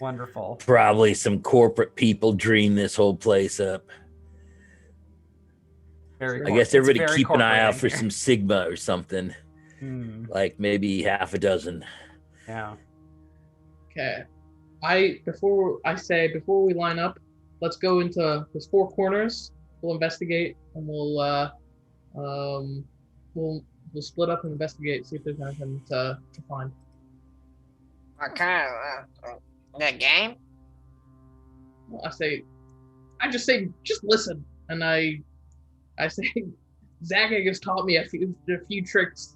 [SPEAKER 1] Wonderful.
[SPEAKER 4] Probably some corporate people dream this whole place up. I guess everybody keep an eye out for some Sigma or something. Like maybe half a dozen.
[SPEAKER 1] Yeah.
[SPEAKER 2] Okay. Before we line up, let's go into there's 4 corners. We'll investigate and we'll split up and investigate, see if there's anything to find.
[SPEAKER 6] Okay, the game?
[SPEAKER 2] I just say, just listen, and I say, Zagig has taught me a few tricks,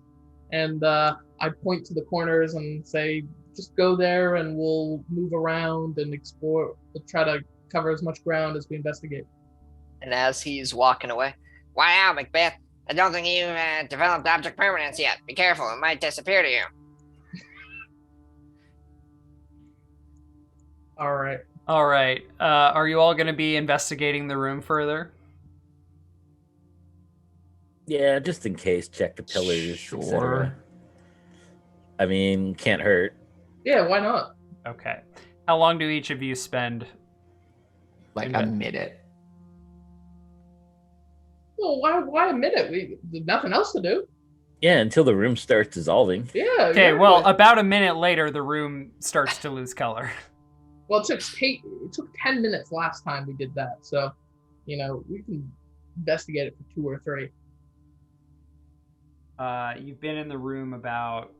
[SPEAKER 2] and I point to the corners and say, just go there, and we'll move around and explore. We'll try to cover as much ground as we investigate.
[SPEAKER 5] And as he's walking away,
[SPEAKER 6] Wow, Macbeth, I don't think you've developed object permanence yet. Be careful, it might disappear to you.
[SPEAKER 2] All right.
[SPEAKER 1] Are you all going to be investigating the room further?
[SPEAKER 4] Yeah, just in case. Check the pillars.
[SPEAKER 3] Sure.
[SPEAKER 4] I mean, can't hurt.
[SPEAKER 2] Yeah, why not?
[SPEAKER 1] Okay. How long do each of you spend?
[SPEAKER 3] Like a minute.
[SPEAKER 2] Well, why a minute? There's nothing else to do.
[SPEAKER 4] Yeah, until the room starts dissolving.
[SPEAKER 2] Yeah.
[SPEAKER 1] Okay, well, about a minute later, the room starts to lose color.
[SPEAKER 2] Well, it took 10 minutes last time we did that, so, we can investigate it for 2 or 3.
[SPEAKER 1] You've been in the room about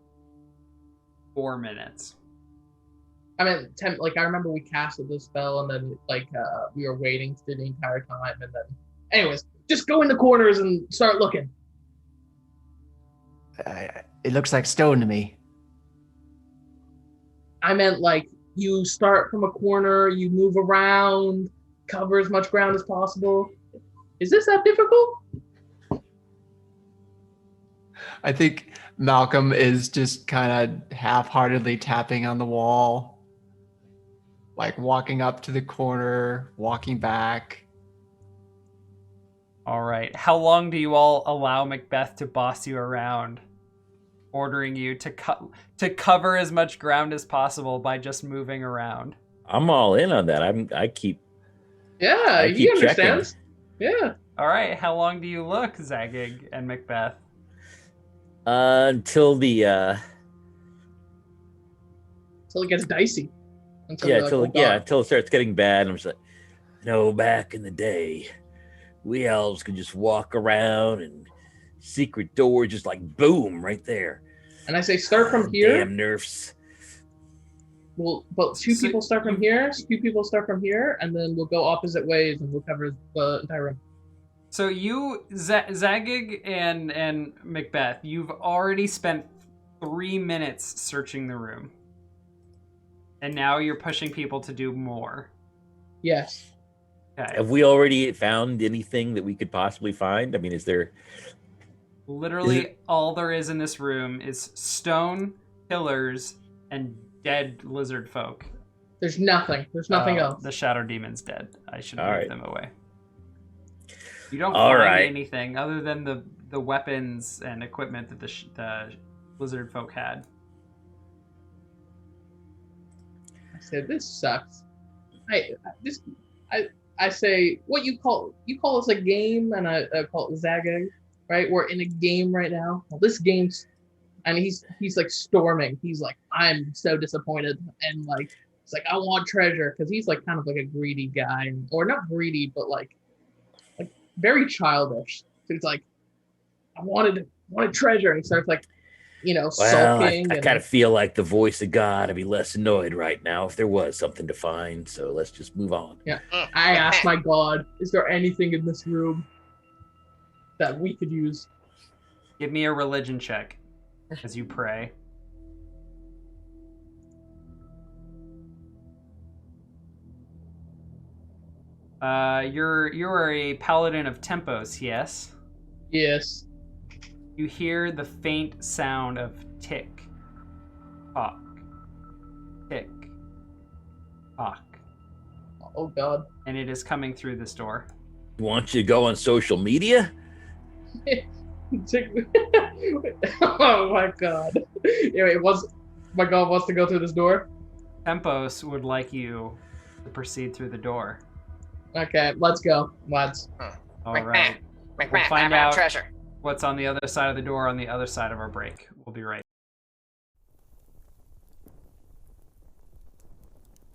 [SPEAKER 1] 4 minutes.
[SPEAKER 2] I mean, 10. Like I remember we casted this spell, and then we were waiting through the entire time, and then, anyways, just go in the corners and start looking.
[SPEAKER 3] It looks like stone to me.
[SPEAKER 2] I meant you start from a corner, you move around, cover as much ground as possible. Is this that difficult?
[SPEAKER 3] I think Malcolm is just kind of half-heartedly tapping on the wall, like walking up to the corner, walking back.
[SPEAKER 1] All right. How long do you all allow Macbeth to boss you around, ordering you to cover as much ground as possible by just moving around?
[SPEAKER 4] I'm all in on that. I keep.
[SPEAKER 2] Yeah, he understands.
[SPEAKER 4] Checking.
[SPEAKER 2] Yeah.
[SPEAKER 1] All right. How long do you look, Zagig and Macbeth?
[SPEAKER 4] Until the
[SPEAKER 2] Until it gets dicey.
[SPEAKER 4] until it starts getting bad. I'm just like, back in the day, we elves could just walk around and secret door just like boom right there.
[SPEAKER 2] And I say start from here.
[SPEAKER 4] Damn nerfs.
[SPEAKER 2] Well, but two people start from here, and then we'll go opposite ways and we'll cover the entire room.
[SPEAKER 1] So you, Zagig and Macbeth, you've already spent 3 minutes searching the room. And now you're pushing people to do more.
[SPEAKER 2] Yes.
[SPEAKER 1] Okay.
[SPEAKER 4] Have we already found anything that we could possibly find? I mean, is there...
[SPEAKER 1] Literally, all there is in this room is stone, pillars, and dead lizard folk.
[SPEAKER 2] There's nothing. There's nothing else.
[SPEAKER 1] The shadow demon's dead. I should
[SPEAKER 4] All
[SPEAKER 1] move
[SPEAKER 4] right.
[SPEAKER 1] them away. You don't
[SPEAKER 4] All
[SPEAKER 1] find
[SPEAKER 4] right.
[SPEAKER 1] anything other than the weapons and equipment that the lizard folk had.
[SPEAKER 2] I said, this sucks. I say, what you call this a game, and I call it Zagag, right? We're in a game right now. Well, this game's, and he's like storming. He's like, I'm so disappointed, and like, it's like, I want treasure, because he's like kind of like a greedy guy, or not greedy, but like very childish. So he's like, I wanted treasure, and he starts like,
[SPEAKER 4] Well,
[SPEAKER 2] sulking.
[SPEAKER 4] I kind of feel like the voice of God. I'd be less annoyed right now if there was something to find. So let's just move on.
[SPEAKER 2] Yeah. I asked my God, is there anything in this room that we could use?
[SPEAKER 1] Give me a religion check as you pray. You're a paladin of tempos, yes?
[SPEAKER 2] Yes.
[SPEAKER 1] You hear the faint sound of tick, tock, tick, tock,
[SPEAKER 2] Oh God.
[SPEAKER 1] and it is coming through this door.
[SPEAKER 4] You want you to go on social media?
[SPEAKER 2] Oh my God. Anyway, my God wants to go through this door.
[SPEAKER 1] Tempos would like you to proceed through the door.
[SPEAKER 2] Okay, let's go, lads.
[SPEAKER 1] All right.
[SPEAKER 6] McMahon,
[SPEAKER 1] find
[SPEAKER 6] I
[SPEAKER 1] out.
[SPEAKER 6] found treasure.
[SPEAKER 1] What's on the other side of the door on the other side of our break. We'll be right